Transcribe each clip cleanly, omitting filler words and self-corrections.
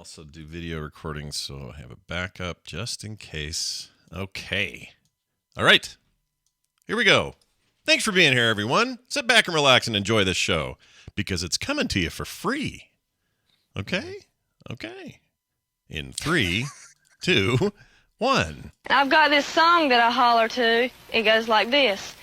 also do video recordings, so I have a backup just in case. Okay. All right. Here we go. Thanks for being here, everyone. Sit back and relax and enjoy this show because it's coming to you for free. Okay? Okay. In 3, 2, 1. I've got this song that I holler to. It goes like this.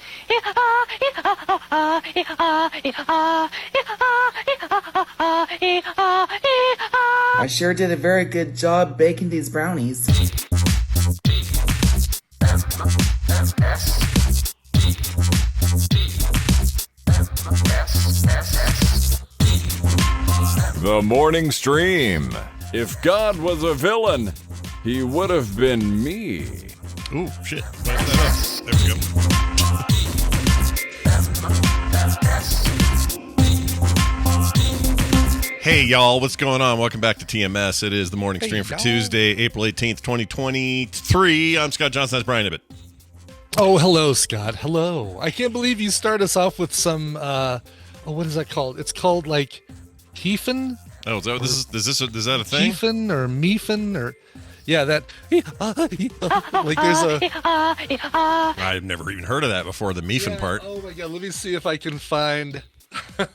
I sure did a very good job baking these brownies. The morning stream. If God was a villain, he would have been me. Ooh, shit. There we go. Hey, y'all. What's going on? Welcome back to TMS. It is the morning stream for Tuesday, April 18th, 2023. I'm Scott Johnson. That's Brian Ibbett. Oh, hello, Scott. Hello. I can't believe you start us off with some, what is that called? It's called, like, Heefin? Oh, is that a thing? Heefin or Meefin or... Yeah, that... like, there's a... I've never even heard of that before, the Meefin part. Oh, my God. Let me see if I can find... Is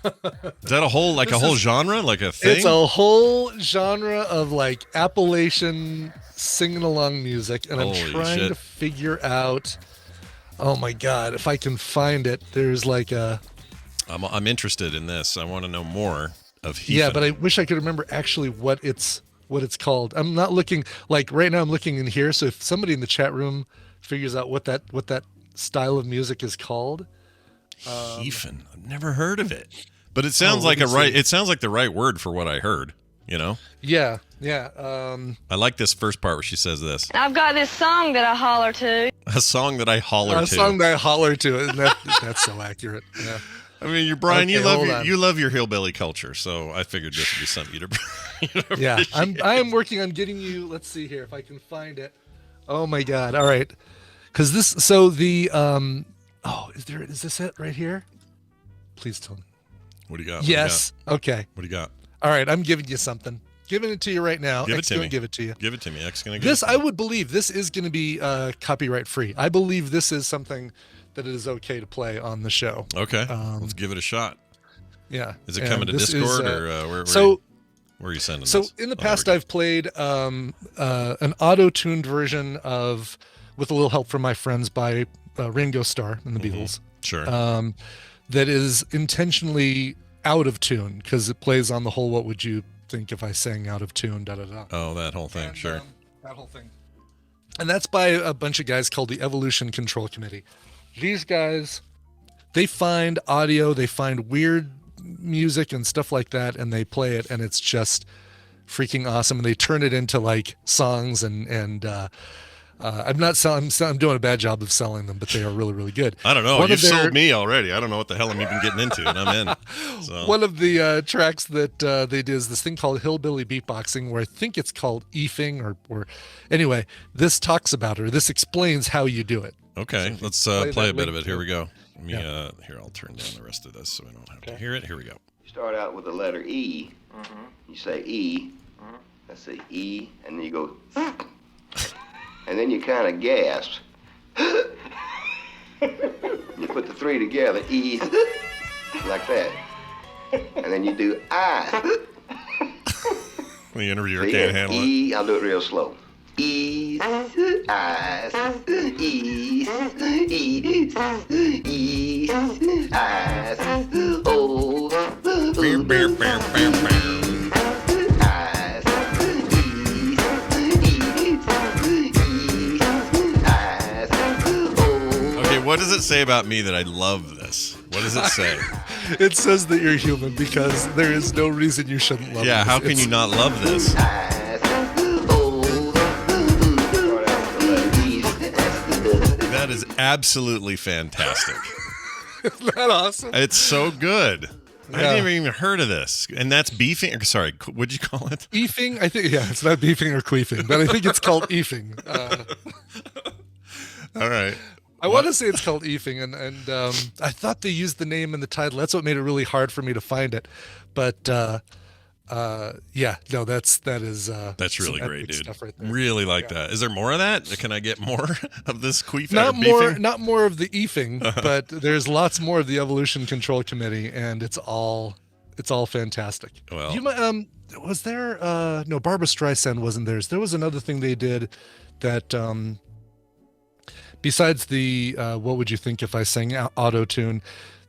that a whole, like, genre? Like a thing? It's a whole genre of, like, Appalachian singing-along music, and I'm trying to figure out... Oh, my God. If I can find it, there's, like, a... I'm interested in this. I want to know more of Heefin. Yeah, but I wish I could remember actually what it's called. I'm not looking, like, right now I'm looking in here, so if somebody in the chat room figures out what that style of music is called. Heefin. I've never heard of it. But it sounds it sounds like the right word for what I heard, you know? Yeah. I like this first part where she says this. I've got this song that I holler to. A song that I holler to. A song that I holler to. And that's so accurate. Yeah. I mean, Brian, okay, you love your hillbilly culture, so I figured this would be something you'd yeah, I am working on getting you. Let's see here if I can find it. Oh my God! All right, because is this it right here? Please tell me. What do you got? Yes. Okay. What do you got? All right, I'm giving you something. Giving it to you right now. Give it to me. Give it to you. Give it to me. X gonna give this. It to me. I would believe this is going to be copyright free. I believe this is something that it is okay to play on the show. Okay, let's give it a shot. Yeah. Is it coming to Discord or where are you sending this? So in the past, I've played an auto-tuned version of, with a little help from my friends, by Ringo Starr and the Beatles. Sure. That is intentionally out of tune because it plays on the whole "What would you think if I sang out of tune?" Da da da. Oh, that whole thing. Sure. That whole thing. And that's by a bunch of guys called the Evolution Control Committee. These guys, they find audio, they find weird music and stuff like that, and they play it, and it's just freaking awesome. And they turn it into like songs, and I'm not selling. I'm doing a bad job of selling them, but they are really, really good. I don't know. You've sold me already. I don't know what the hell I'm even getting into, and I'm in. So. One of the tracks that they did is this thing called Hillbilly Beatboxing, where I think it's called queefing, or anyway, this talks about it, or this explains how you do it. Okay, so let's play a bit of it. Here we go. Here, I'll turn down the rest of this so I don't have to hear it. Here we go. You start out with the letter E. You say E. Let's say E, and then you go, and then you kind of gasp. You put the three together, E, like that, and then you do I. The interviewer can't handle it. E, I'll do it real slow. E, eyes, E, E, E, eyes, oh, eyes, E, eyes, oh. Okay, what does it say about me that I love this? What does it say? It says that you're human because there is no reason you shouldn't love this. Yeah, how can you not love this? That is absolutely fantastic. Isn't that awesome? It's so good. Yeah. I didn't even heard of this. And that's beefing. Sorry, what'd you call it? Queefing? I think, yeah, it's not beefing or queefing, but I think it's called queefing. All right. I want to say it's called queefing, and I thought they used the name in the title. That's what made it really hard for me to find it. But that is That's really some great, epic dude. stuff right there. Really like that. Is there more of that? Can I get more of this queefing? Not more of the eefing, but there's lots more of the Evolution Control Committee, and it's all fantastic. Well, You might, was there no, Barbra Streisand wasn't theirs. There was another thing they did that besides the what would you think if I sang auto tune,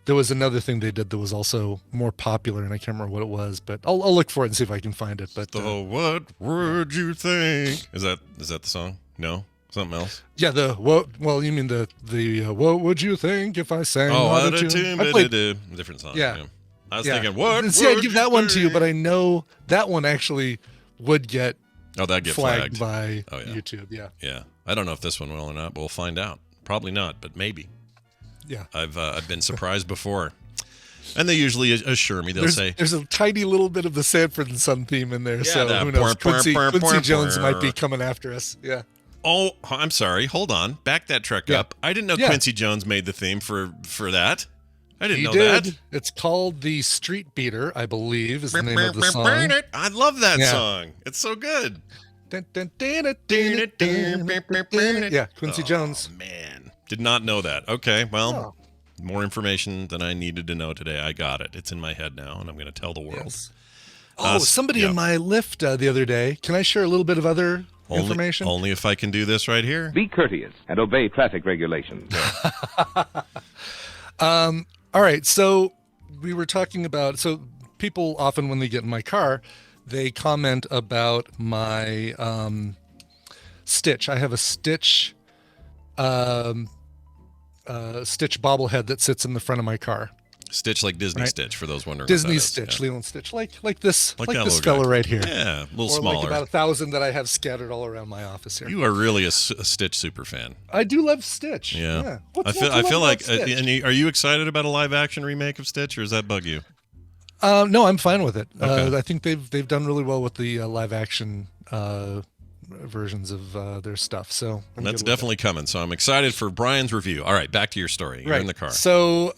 there was another thing they did that was also more popular, and I can't remember what it was, but I'll look for it and see if I can find it. But what would you think? Is that the song? No, something else. yeah, well, you mean the what would you think if I sang auto tune? Different song. Yeah. I was thinking, what? See, I'd would give you that one to you, think? but I know that one actually would get that'd get flagged flagged. by YouTube. Yeah. Yeah, I don't know if this one will or not, but we'll find out. Probably not, but maybe. Yeah. I've been surprised before, and they usually assure me. They'll say there's a tiny little bit of the Sanford and Son theme in there, so that who knows? Quincy Jones might be burr. coming after us. Yeah. Oh, I'm sorry. Hold on. Back that truck up. I didn't know Yeah. Quincy Jones made the theme for that. I didn't He know did. that. It's called The Street Beater, I believe, is the name of the song. I love that Yeah. song. It's so good. Yeah, Quincy Jones. Man, did not know that. Okay, well, Oh. more information than I needed to know today. I got it. It's in my head now, and I'm going to tell the world. Yes. Oh, somebody yeah. in my Lyft the other day. Can I share a little bit of other information? Only if I can do this right here. Be courteous and obey traffic regulations. All right, so we were talking about, so people often when they get in my car, they comment about my Stitch. I have a Stitch Stitch bobblehead that sits in the front of my car. Stitch like Disney Right. Stitch, for those wondering. Disney what that is. Stitch, Yeah. Lilo and Stitch, like this Like like that this little fella guy. right here. Yeah, a little Or smaller. like about 1,000 that I have scattered all around my office here. You are really a Stitch super fan. I do love Stitch. Yeah. What's I feel not to love like. about Stitch? Are you excited about a live action remake of Stitch, or does that bug you? No, I'm fine with it. Okay. I think they've done really well with the live action versions of their stuff. So I'm That's good with definitely coming. So I'm excited for Brian's review. All right, back to your story. it. You're in the car. So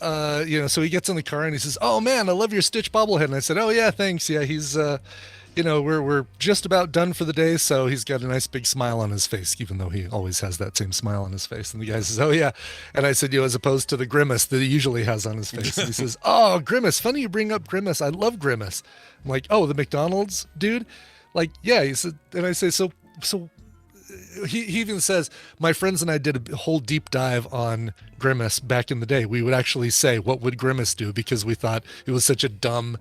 so he gets in the car and he says, "Oh man, I love your Stitch bobblehead." And I said, "Oh yeah, thanks. Yeah, he's we're just about done for the day." So he's got a nice big smile on his face, even though he always has that same smile on his face. And the guy says, "Oh yeah," and I said, as opposed to the grimace that he usually has on his face. And he says, "Oh, Grimace. Funny you bring up Grimace. I love Grimace." I'm like, "Oh, the McDonald's dude." Like, yeah. He said, and I say, so. He even says, my friends and I did a whole deep dive on Grimace back in the day. We would actually say, what would Grimace do? Because we thought it was such a dumb,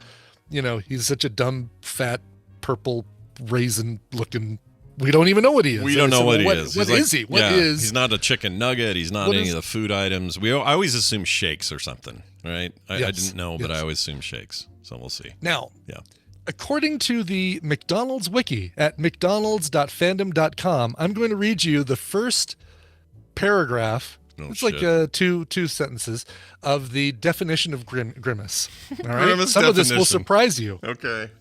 he's such a dumb, fat, purple, raisin looking. We don't even know what he is. We don't know what he is. What He's is he? What is? He's not a chicken nugget. He's not What any is- of the food items. I always assume shakes or something, right? I Yes, didn't know, but yes. I always assume shakes. So we'll see. Now, Yeah. according to the McDonald's wiki at mcdonalds.fandom.com, I'm going to read you the first paragraph. Oh, It's shit. like two sentences of the definition of grimace. All right, Grimace some of this will definition. surprise you. Okay.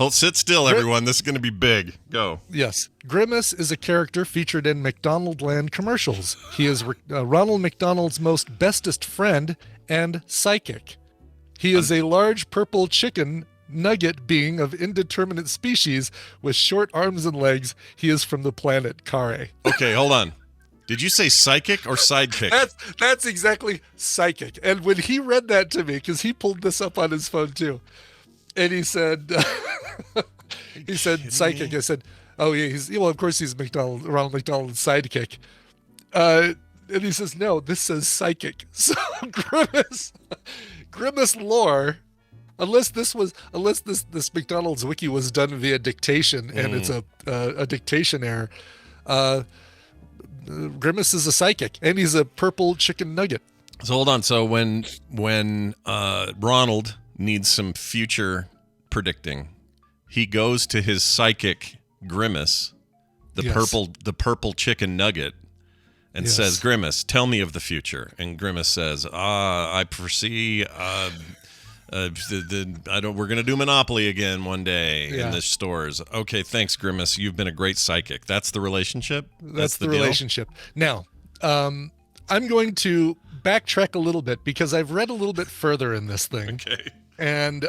Sit still, everyone. This is going to be big. Go. Yes, Grimace is a character featured in McDonald Land commercials. He is Ronald McDonald's most bestest friend and psychic. He is a large purple chicken nugget being of indeterminate species with short arms and legs. He is from the planet Kare. Okay, hold on. Did you say psychic or sidekick? That's exactly psychic. And when he read that to me, because he pulled this up on his phone too, and he said, psychic. I said, oh yeah, of course he's Ronald McDonald's sidekick. And he says, no, this says psychic. So Grimace lore. Unless this McDonald's wiki was done via dictation and it's a dictation error, Grimace is a psychic and he's a purple chicken nugget. So hold on. So when Ronald needs some future predicting, he goes to his psychic Grimace, the Yes. purple chicken nugget, and Yes. says, "Grimace, tell me of the future." And Grimace says, "I foresee." We're gonna do Monopoly again one day in the stores. Okay, thanks, Grimace. You've been a great psychic. That's the relationship. That's the deal? relationship. Now, I'm going to backtrack a little bit because I've read a little bit further in this thing. Okay. And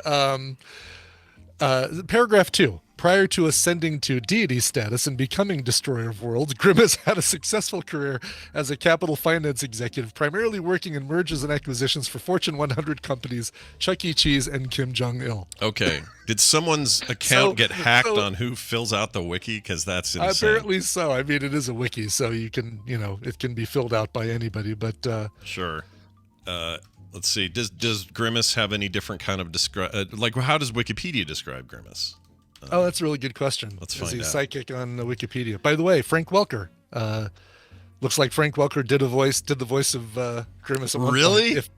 Paragraph 2. Prior to ascending to deity status and becoming Destroyer of Worlds, Grimace had a successful career as a capital finance executive, primarily working in mergers and acquisitions for Fortune 100 companies, Chuck E. Cheese, and Kim Jong-il. Okay. Did someone's account get hacked on who fills out the wiki? Because that's insane. Apparently so. I mean, it is a wiki, so you can, it can be filled out by anybody, but... Sure. Let's see. Does Grimace have any different kind of how does Wikipedia describe Grimace? That's a really good question. Let's find Is he out. psychic on Wikipedia? By the way, Frank Welker. Looks like Frank Welker did the voice of Grimace at one Really? point.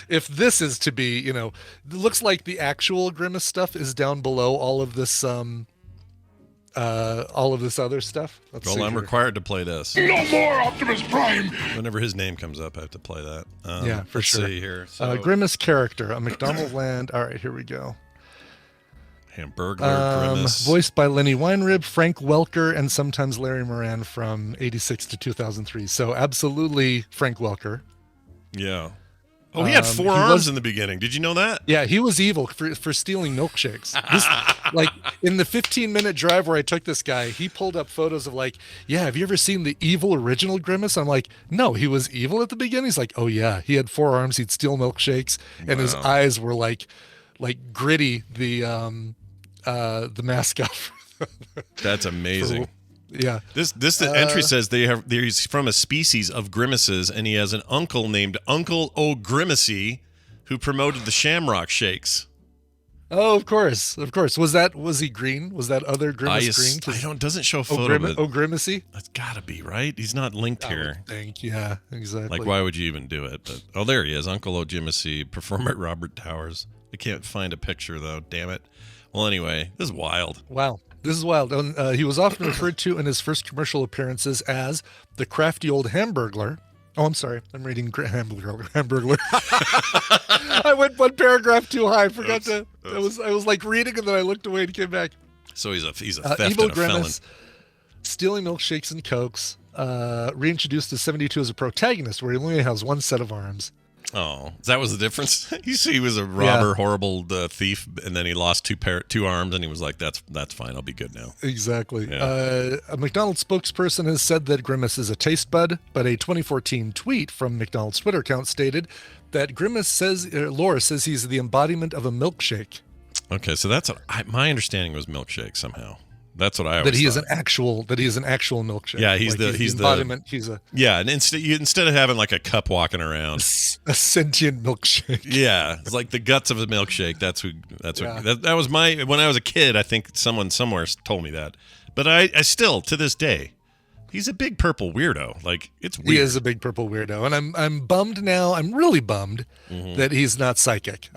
If this is to be, it looks like the actual Grimace stuff is down below all of this other stuff. Let's see I'm here. required to play this. No more Optimus Prime! Whenever his name comes up, I have to play that. Yeah, for let's sure. see here. So, Grimace character, a McDonald land. All right, here we go. Hamburglar Grimace. Voiced by Lenny Weinrib, Frank Welker, and sometimes Larry Moran from 86 to 2003. So absolutely Frank Welker. Yeah. Oh, he had four he arms was- in the beginning. Did you know that? Yeah, he was evil for stealing milkshakes. Like in the 15-minute drive where I took this guy, he pulled up photos of have you ever seen the evil original Grimace? I'm like, no, he was evil at the beginning. He's like, oh yeah, he had four arms. He'd steal milkshakes, and his eyes were like Gritty, the mascot. That's amazing. Yeah. This entry says he's from a species of grimaces, and he has an uncle named Uncle O'Grimacy, who promoted the Shamrock Shakes. Oh, of course. Was he green? Was that other Grimace green? I don't. Doesn't show a photo. Of it. O'Grimacy? That's gotta be right. He's not linked I here. would think, yeah, exactly. Like, why would you even do it? But there he is, Uncle O'Grimacy, performer at Robert Towers. I can't find a picture though. Damn it. Well, anyway, this is wild. Wow. This is wild. He was often referred to in his first commercial appearances as the crafty old Hamburglar. Oh, I'm sorry. I'm reading Hamburglar. I went one paragraph too high. I forgot to. I was like reading, and then I looked away and came back. So he's a theft Evil and a felon. Grimace, stealing milkshakes and cokes. Reintroduced to 72 as a protagonist, where he only has one set of arms. Oh, that was the difference. You see, he was a robber, horrible thief, and then he lost two arms, and he was like, "That's fine. I'll be good now." Exactly. Yeah. A McDonald's spokesperson has said that Grimace is a taste bud, but a 2014 tweet from McDonald's Twitter account stated that Laura says he's the embodiment of a milkshake. Okay, so that's my understanding was milkshake somehow. That's what I always That he thought. is an actual milkshake. Yeah, he's the embodiment. He's a and instead of having like a cup walking around, a sentient milkshake. yeah, it's like the guts of a milkshake. That's what that was when I was a kid. I think someone somewhere told me that, but I still to this day, he's a big purple weirdo. Like it's weird. He is a big purple weirdo, and I'm bummed now. I'm really bummed that he's not psychic.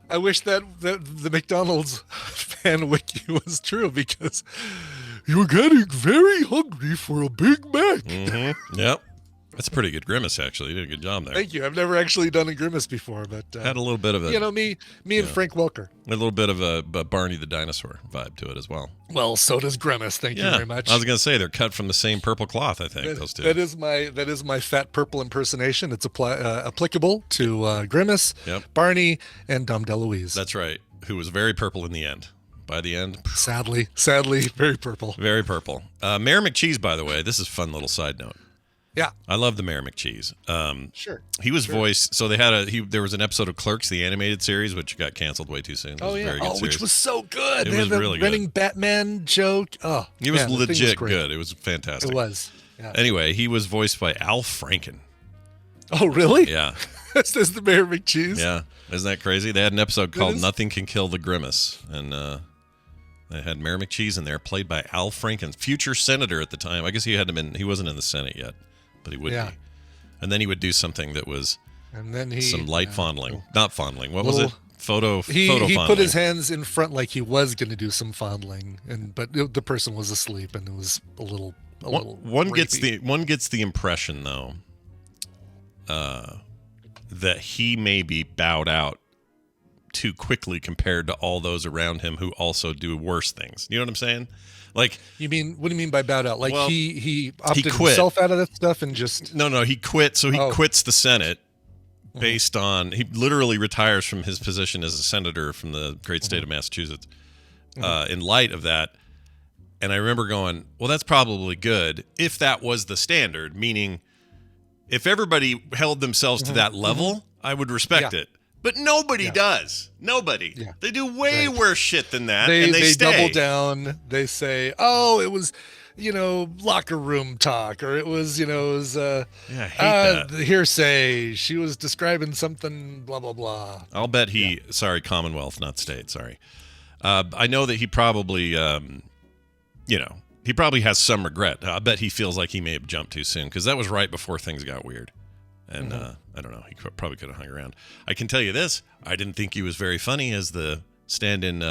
I wish that the McDonald's fan wiki was true, because you're getting very hungry for a Big Mac. Mm-hmm. Yep. That's a pretty good Grimace, actually. You did a good job there. Thank you. I've never actually done a Grimace before, but had a little bit of a me and Frank Welker. A little bit of a Barney the dinosaur vibe to it as well. Well, so does Grimace. Thank you very much. I was going to say they're cut from the same purple cloth. I think those two. That is my fat purple impersonation. It's applicable to Grimace, Barney, and Dom DeLuise. That's right. Who was very purple in the end. By the end, sadly, very purple. Very purple. Mayor McCheese, by the way, this is a fun little side note. Yeah, I love the Mayor McCheese. Sure. He was voiced. So they had there was an episode of Clerks, the animated series, which got canceled way too soon. Very good series. Which was so good. It was really good. Running Batman joke. Oh, it was legit good. It was fantastic. It was. Yeah. Anyway, he was voiced by Al Franken. Oh, really? Yeah. This is the Mayor McCheese. Yeah. Isn't that crazy? They had an episode called "Nothing Can Kill the Grimace," and they had Mayor McCheese in there, played by Al Franken, future senator at the time. I guess he wasn't in the Senate yet, but he would be. And then he would do something that was some light fondling. Not fondling. What was it? Photo he fondling. Put his hands in front like he was going to do some fondling, but the person was asleep, and it was a little one gets the impression though that he may be bowed out too quickly compared to all those around him who also do worse things. You know what I'm saying? Like, what do you mean by bowed out? Like, well, he opted quit. himself out of that stuff and just no, he quit. So he quits the Senate, based on he literally retires from his position as a senator from the great state of Massachusetts in light of that. And I remember going, well, that's probably good if that was the standard, meaning if everybody held themselves to that level, I would respect it. But nobody does. Nobody. Yeah. They do way worse shit than that. And they stay. Double down. They say, oh, it was, locker room talk, or it was, I hate that. The hearsay. She was describing something, blah, blah, blah. I'll bet sorry, Commonwealth, not state. Sorry. I know that he probably, he probably has some regret. I bet he feels like he may have jumped too soon because that was right before things got weird. And I don't know. He probably could have hung around. I can tell you this. I didn't think he was very funny as the stand-in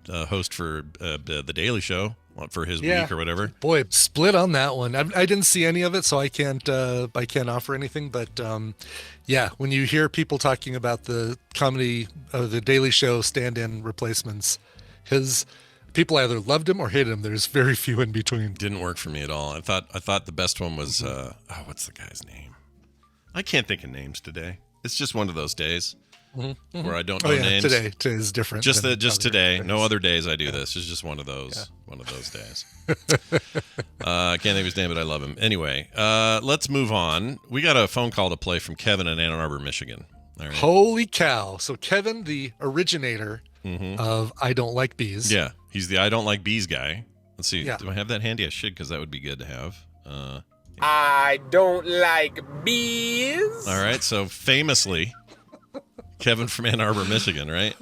host for the Daily Show for his week or whatever. Boy, split on that one. I didn't see any of it, so I can't offer anything. But when you hear people talking about the comedy, the Daily Show stand-in replacements, people either loved him or hated him. There's very few in between. Didn't work for me at all. I thought the best one was what's the guy's name? I can't think of names today. It's just one of those days where I don't know names. Today is different. Just today. Days. No other days I do this. It's just one of those days. I can't think of his name, but I love him. Anyway, let's move on. We got a phone call to play from Kevin in Ann Arbor, Michigan. All right. Holy cow! So Kevin, the originator of I Don't Like Bees. Yeah, he's the I Don't Like Bees guy. Let's see. Do I have that handy? I should, because that would be good to have. I don't like bees. All right, so famously, Kevin from Ann Arbor, Michigan, right?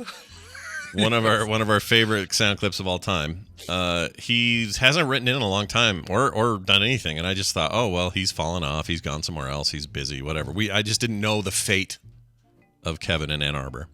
One of our favorite sound clips of all time. He hasn't written in a long time or done anything, and I just thought, oh well, he's fallen off. He's gone somewhere else. He's busy, whatever. I just didn't know the fate of Kevin in Ann Arbor.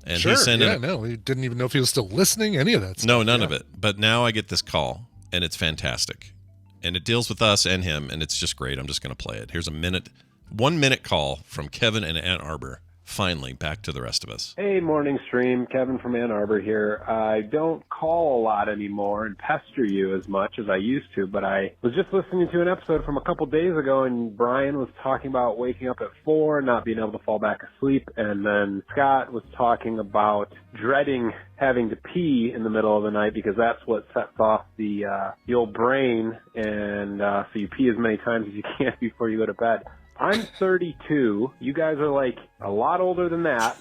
And we didn't even know if he was still listening. Any of that stuff. No, none of it. But now I get this call, and it's fantastic. And it deals with us and him, and it's just great. I'm just going to play it. Here's a 1 minute call from Kevin in Ann Arbor. Finally, back to the rest of us. Hey, morning stream. Kevin from Ann Arbor here. I don't call a lot anymore and pester you as much as I used to, but I was just listening to an episode from a couple days ago, and Brian was talking about waking up at 4, not being able to fall back asleep, and then Scott was talking about dreading having to pee in the middle of the night because that's what sets off the old brain, and so you pee as many times as you can before you go to bed. I'm 32. You guys are like a lot older than that.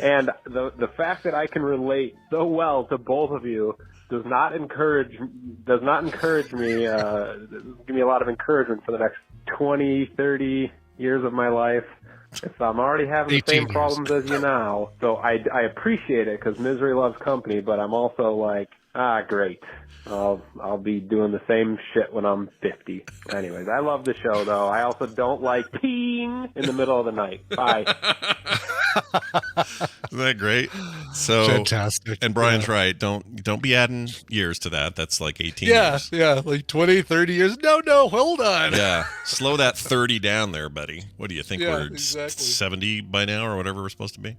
And the fact that I can relate so well to both of you does not encourage me, give me a lot of encouragement for the next 20, 30 years of my life. So I'm already having the same problems as you now. So I appreciate it because misery loves company, but I'm also like, great. I'll be doing the same shit when I'm 50. Anyways, I love the show though. I also don't like peeing in the middle of the night. Bye. Isn't that great? So fantastic. And Brian's right. Don't be adding years to that. That's like 18 years. Yeah, like 20, 30 years. No, hold on. Yeah. Slow that 30 down there, buddy. What do you think? We're 70 by now or whatever we're supposed to be?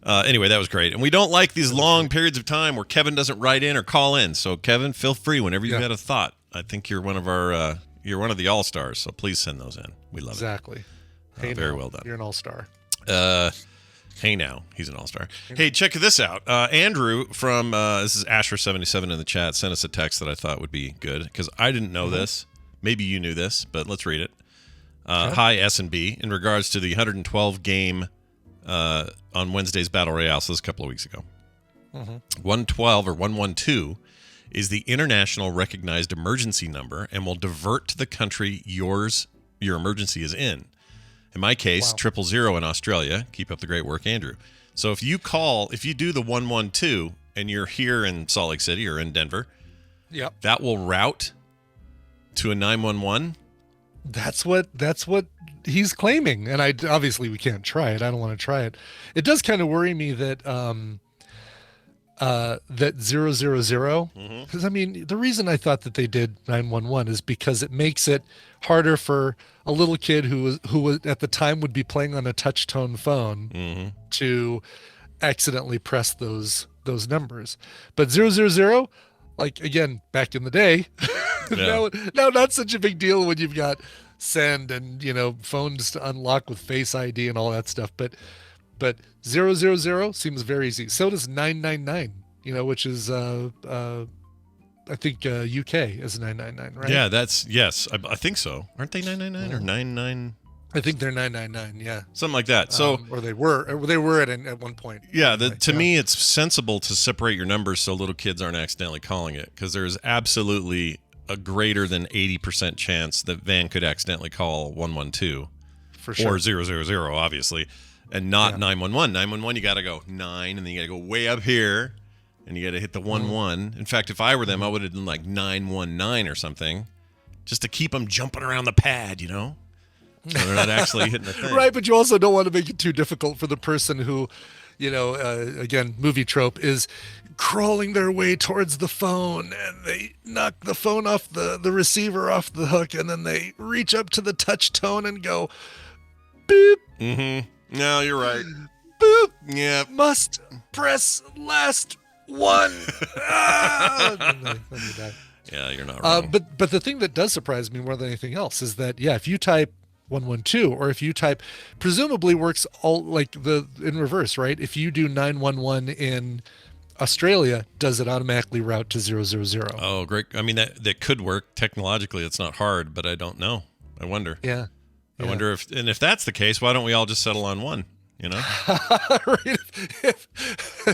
Anyway, that was great. And we don't like these long periods of time where Kevin doesn't write in or call in. So, Kevin, feel free whenever you've got a thought. I think you're one of the all-stars, so please send those in. We love it. Exactly. Hey, very well done. You're an all-star. Hey, now. He's an all-star. Hey, check this out. Andrew from, this is Asher77 in the chat, sent us a text that I thought would be good because I didn't know this. Maybe you knew this, but let's read it. Hi, S&B. In regards to the 112 game on Wednesday's Battle Royale, so this was a couple of weeks ago. 112 or 112 is the international recognized emergency number and will divert to the country your emergency is in. In my case, 000 in Australia. Keep up the great work, Andrew. So if you do the 112 and you're here in Salt Lake City or in Denver, that will route to a 911. That's what he's claiming, and obviously we can't try it. I don't want to try it. It does kind of worry me that that 000, because I mean the reason I thought that they did 911 is because it makes it harder for a little kid who was at the time would be playing on a touch tone phone to accidentally press those numbers. But 000, like again back in the day, now not such a big deal when you've got send and, phones to unlock with Face ID and all that stuff. But 000 seems very easy. So does 999, which is, I think UK is 999, right? Yeah, yes, I think so. Aren't they 999 or 99? I think they're 999, yeah. Something like that. So or they were at one point. Yeah, to me it's sensible to separate your numbers so little kids aren't accidentally calling it, because there's absolutely a greater than 80% chance that Van could accidentally call 112 for sure. or 000 obviously, and not 911. 911 you got to go 9 and then you got to go way up here. And you got to hit the 11. In fact, if I were them, I would have done like 919 or something, just to keep them jumping around the pad, So they're not actually hitting the thing. Right, but you also don't want to make it too difficult for the person who, again, movie trope, is crawling their way towards the phone, and they knock the phone off the receiver off the hook, and then they reach up to the touch tone and go, boop. Mm-hmm. No, you're right. Boop. Yeah. Must press last one. Yeah, you're not wrong. But the thing that does surprise me more than anything else is that, if you type 112, or if you type, presumably works all like in reverse, right? If you do 911 in Australia, does it automatically route to 000? Oh, great. I mean, that could work. Technologically, it's not hard, but I don't know. I wonder. Yeah. I wonder if that's the case, why don't we all just settle on one? Right?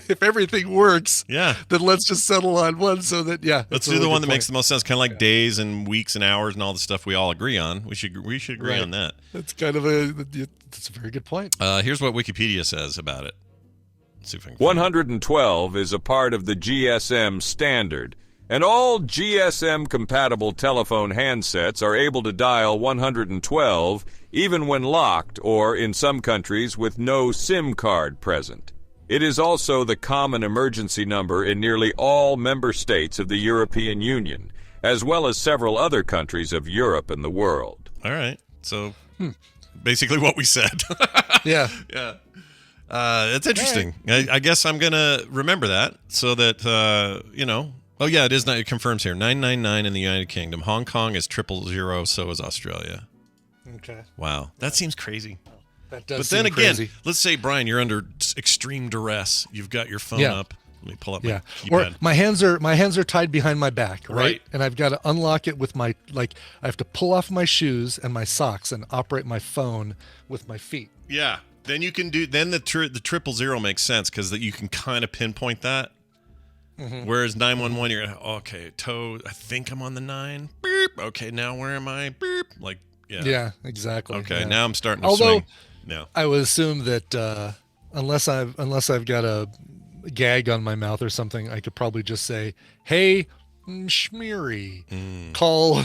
If everything works, then let's just settle on one so that let's do the one that makes the most sense, kind of like days and weeks and hours and all the stuff we all agree on. We should agree on that. That's that's a very good point. Here's what Wikipedia says about it. Let's see if I can 112 is a part of the GSM standard, and all GSM-compatible telephone handsets are able to dial 112 even when locked or, in some countries, with no SIM card present. It is also the common emergency number in nearly all member states of the European Union, as well as several other countries of Europe and the world. All right. So, basically what we said. Yeah. Yeah. It's interesting. Right. I guess I'm going to remember that so that, Oh, yeah, it is. It confirms here. 999 in the United Kingdom. Hong Kong is 000, so is Australia. Okay. Wow. That seems crazy. That does But then seem again, crazy. let's say, Brian, you're under extreme duress. You've got your phone up. Let me pull up my keypad. Or my hands are tied behind my back, right? And I've got to unlock it with I have to pull off my shoes and my socks and operate my phone with my feet. Yeah. Then you can do, the 000 makes sense because you can kind of pinpoint that. Mm-hmm. Whereas 911, you're okay, toe, I think I'm on the 9. Beep. Okay, now where am I? Beep. Like, Yeah, exactly. Okay, now I'm starting to swing. No. I would assume that unless I've got a gag on my mouth or something, I could probably just say, "Hey, Schmeary, call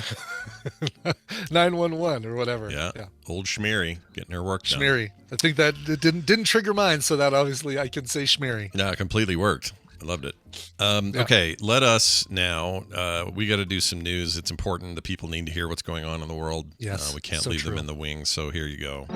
911 or whatever." Yeah. Old Schmeary getting her work done. Schmeary. I think that it didn't trigger mine, so that obviously I can say Schmeary. No, it completely worked. I loved it. Okay, let us now. We got to do some news. It's important. The people need to hear what's going on in the world. Yes, we can't leave them in the wings. So here you go.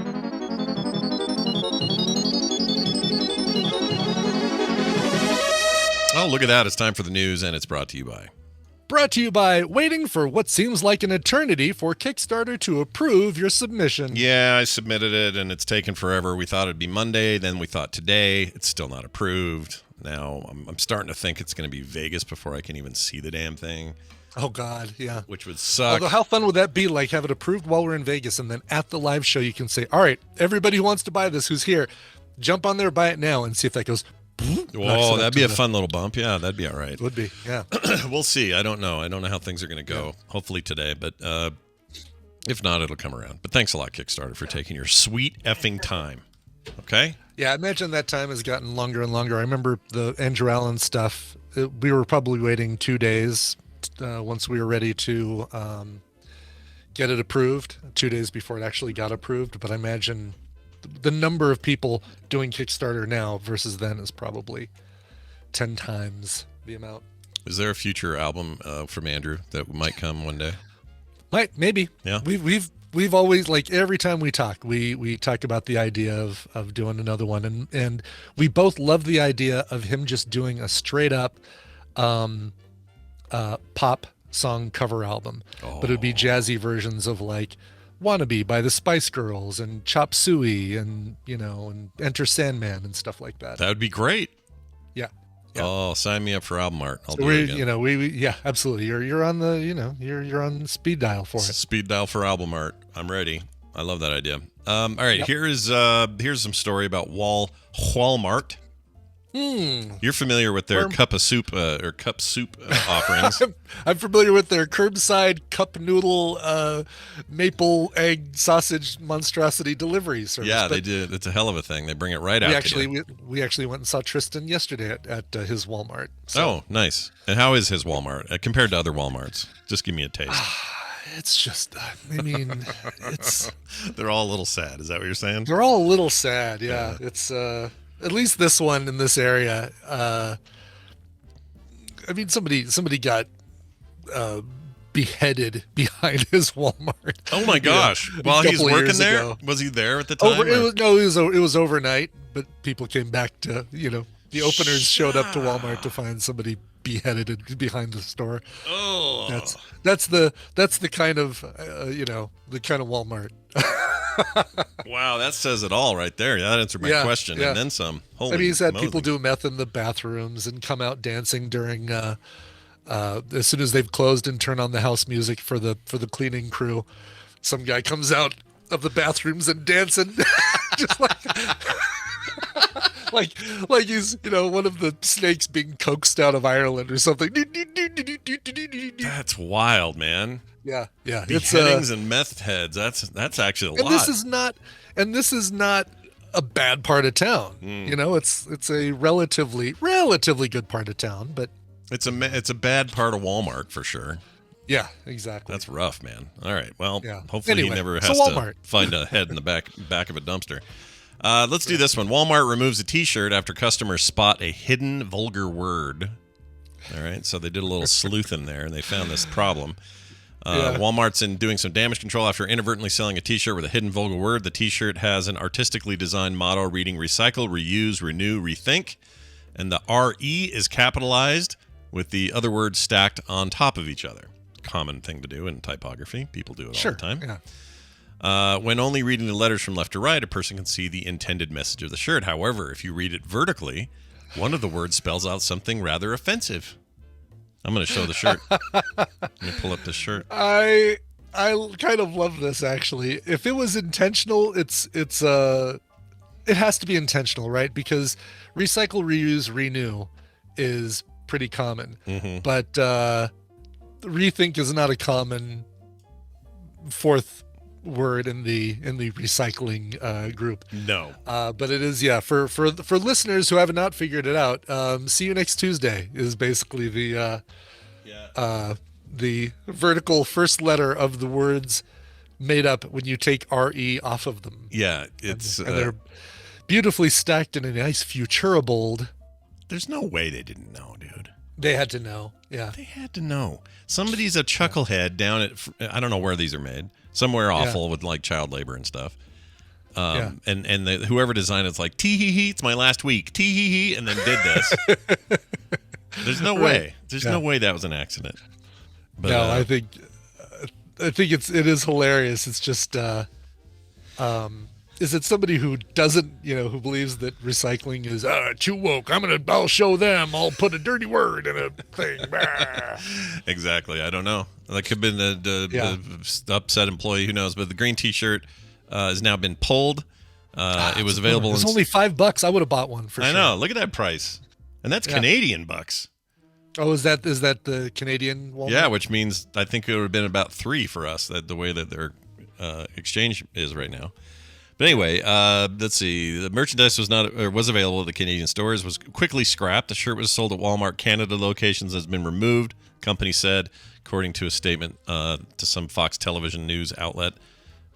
Oh, look at that. It's time for the news, and it's brought to you by waiting for what seems like an eternity for Kickstarter to approve your submission. Yeah, I submitted it, and it's taken forever. We thought it'd be Monday, then we thought today. It's still not approved. Now, I'm starting to think it's going to be Vegas before I can even see the damn thing. Oh, God, yeah. Which would suck. Although, how fun would that be, like, have it approved while we're in Vegas, and then at the live show you can say, all right, everybody who wants to buy this, who's here, jump on there, buy it now, and see if that goes... Whoa, that'd be a fun little bump. Yeah, that'd be all right. Would be, yeah. We'll see. I don't know. I don't know how things are going to go. Yeah. Hopefully today, but if not, it'll come around. But thanks a lot, Kickstarter, for taking your sweet effing time. Okay? Yeah, I imagine that time has gotten longer and longer. I remember the Andrew Allen stuff. We were probably waiting 2 days once we were ready to get it approved, 2 days before it actually got approved. But I imagine the number of people doing Kickstarter now versus then is probably 10 times the amount. Is there a future album from Andrew that might come one day? Maybe. Yeah. We've always, like, every time we talk, we talk about the idea of doing another one, and we both love the idea of him just doing a straight up pop song cover album, but it would be jazzy versions of like Wannabe by the Spice Girls and Chop Suey and, and Enter Sandman and stuff like that. That would be great. Yeah. Oh, sign me up for album art. I'll do we, it again. Yeah, absolutely. You're on the, you're on speed dial for it. Speed dial for album art. I'm ready. I love that idea. All right, here's some story about Walmart. You're familiar with their cup soup offerings. I'm familiar with their curbside cup noodle maple egg sausage monstrosity delivery service. Yeah, they did. It's a hell of a thing. They bring it right out. We actually went and saw Tristan yesterday at his Walmart. So. Oh, nice. And how is his Walmart compared to other Walmarts? Just give me a taste. It's just, it's. They're all a little sad. Is that what you're saying? They're all a little sad. Yeah. It's at least this one in this area. Somebody got beheaded behind his Walmart. Oh my gosh! While he's working there, ago. Was he there at the time? It was overnight, but people came back to the openers showed up to Walmart to find somebody beheaded behind the store. Oh, that's the kind of the kind of Walmart. Wow, that says it all right there. That answered my question and then some. Holy he's had people do meth in the bathrooms and come out dancing during as soon as they've closed and turn on the house music for the cleaning crew. Some guy comes out of the bathrooms and dancing just like he's one of the snakes being coaxed out of Ireland or something. That's wild, man. Yeah. Beheadings and meth heads. That's actually a lot. This is not a bad part of town. It's a relatively good part of town, but it's a bad part of Walmart for sure. Yeah, exactly. That's rough, man. All right. Well, hopefully anyway, he never has to find a head in the back of a dumpster. Let's do this one. Walmart removes a T-shirt after customers spot a hidden vulgar word. All right, so they did a little sleuthing there, and they found this problem. Walmart's doing some damage control after inadvertently selling a T-shirt with a hidden vulgar word. The T-shirt has an artistically designed motto reading "Recycle, Reuse, Renew, Rethink," and the RE is capitalized with the other words stacked on top of each other. Common thing to do in typography. People do it all the time. Yeah. When only reading the letters from left to right, a person can see the intended message of the shirt. However, if you read it vertically, one of the words spells out something rather offensive. I'm going to show the shirt. Let me pull up this shirt. I kind of love this, actually. If it was intentional, it has to be intentional, right? Because recycle, reuse, renew is pretty common. Mm-hmm. But rethink is not a common fourth word in the recycling group. No. But it is, for listeners who have not figured it out, see you next Tuesday is basically the vertical first letter of the words made up when you take RE off of them. Yeah, it's and they're beautifully stacked in a nice Futura bold. There's no way they didn't know, dude. They had to know. Yeah. They had to know. Somebody's a chucklehead down at, I don't know where these are made. Somewhere awful with like child labor and stuff. And whoever designed it's like, tee-hee-hee, it's my last week. Tee-hee-hee, and then did this. There's no way. There's no way that was an accident. But, no, I think it is hilarious. It's just, is it somebody who doesn't, who believes that recycling is too woke? I'll show them. I'll put a dirty word in a thing. Exactly. I don't know. That could have been the upset employee. Who knows? But the green T-shirt has now been pulled. It was available. It's only $5. I would have bought one for sure. I know. Look at that price, and that's Canadian bucks. Oh, is that the Canadian Walmart? Yeah, which means I think it would have been about $3 for us. The way that their exchange is right now. But anyway, let's see. The merchandise was available at the Canadian stores. Was quickly scrapped. The shirt was sold at Walmart Canada locations. Has been removed. Company said, according to a statement to some Fox television news outlet.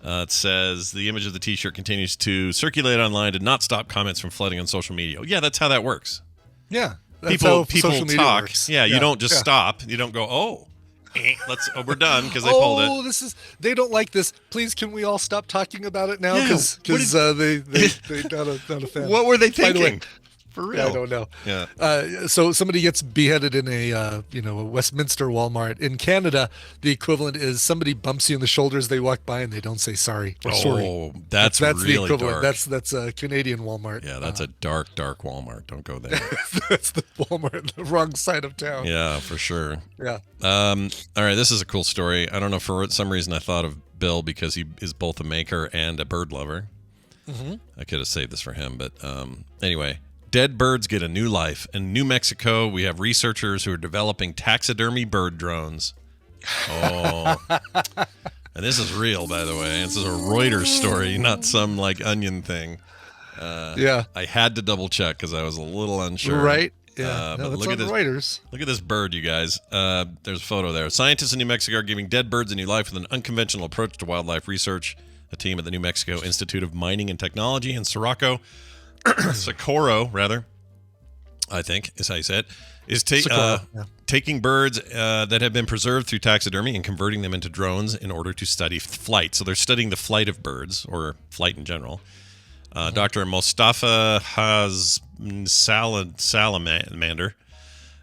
It says the image of the T-shirt continues to circulate online. Did not stop comments from flooding on social media. Yeah, that's how that works. Yeah, that's how social media works. Yeah, you don't just stop. You don't go, we're done because they pulled it. They don't like this. Please, can we all stop talking about it now? Because they not a fan. What were they thinking? For real. Yeah, I don't know. Yeah. So somebody gets beheaded in a Westminster Walmart. In Canada, the equivalent is somebody bumps you in the shoulder as they walk by and they don't say sorry or sorry. Oh, that's really the equivalent. Dark. That's a Canadian Walmart. Yeah, that's a dark Walmart. Don't go there. That's the Walmart, the wrong side of town. Yeah, for sure. Yeah. All right, this is a cool story. I don't know, for some reason I thought of Bill because he is both a maker and a bird lover. Mm-hmm. I could have saved this for him, but anyway. Dead birds get a new life. In New Mexico, we have researchers who are developing taxidermy bird drones. Oh. And this is real, by the way. This is a Reuters story, not some like Onion thing. Yeah. I had to double check because I was a little unsure. Right. Yeah. But that's look on at this. Reuters. Look at this bird, you guys. There's a photo there. Scientists in New Mexico are giving dead birds a new life with an unconventional approach to wildlife research. A team at the New Mexico Institute of Mining and Technology in Socorro, I think is how you say it, is taking birds that have been preserved through taxidermy and converting them into drones in order to study flight. So they're studying the flight of birds, or flight in general. Dr. Mostafa Salamander,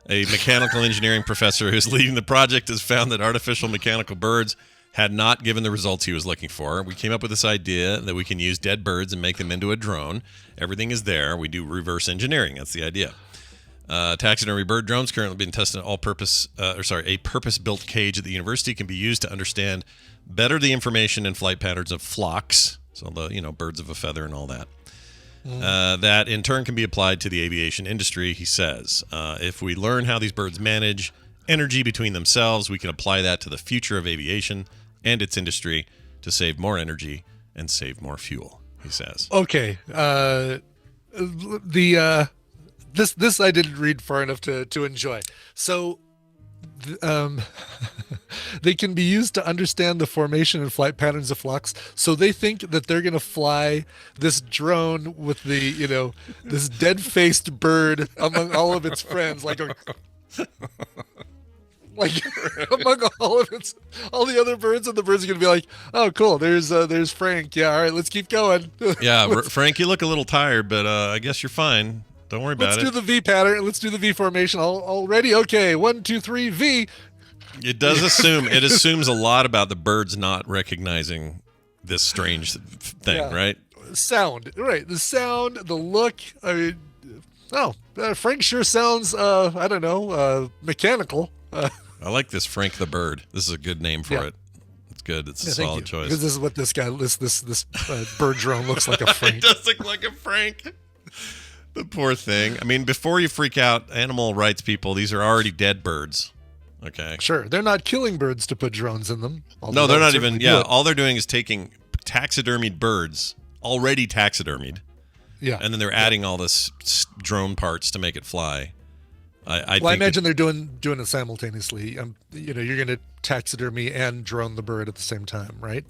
a mechanical engineering professor who's leading the project, has found that artificial mechanical birds had not given the results he was looking for. We came up with this idea that we can use dead birds and make them into a drone. Everything is there. We do reverse engineering. That's the idea. Taxidermy bird drones currently being tested in a purpose-built cage at the university can be used to understand better the information and flight patterns of flocks. So the birds of a feather and all that. That in turn can be applied to the aviation industry, he says. If we learn how these birds manage energy between themselves, we can apply that to the future of aviation and its industry to save more energy and save more fuel, he says. Okay. This I didn't read far enough to enjoy. So they can be used to understand the formation and flight patterns of flocks. So they think that they're going to fly this drone with the, this dead-faced bird among all of its friends, like among all the other birds, and the birds are going to be like, oh, cool, there's Frank. Yeah, all right, let's keep going. Yeah, Frank, you look a little tired, but I guess you're fine. Don't worry about it. Let's do the V pattern. Let's do the V formation. All ready? Okay, 1, 2, 3, V. It does assumes a lot about the birds not recognizing this strange thing, right? Sound, right? The sound, the look. I mean, Frank sure sounds, I don't know, mechanical. I like this Frank the Bird. This is a good name for it. It's good. It's a solid choice. Because this is what this bird drone looks like, a Frank. It does look like a Frank. The poor thing. I mean, before you freak out, animal rights people, these are already dead birds. Okay. Sure. They're not killing birds to put drones in them. No, they're not even. Yeah. All they're doing is taking taxidermied birds, already taxidermied. Yeah. And then they're adding all this drone parts to make it fly. I imagine they're doing it simultaneously. You're going to taxidermy and drone the bird at the same time, right?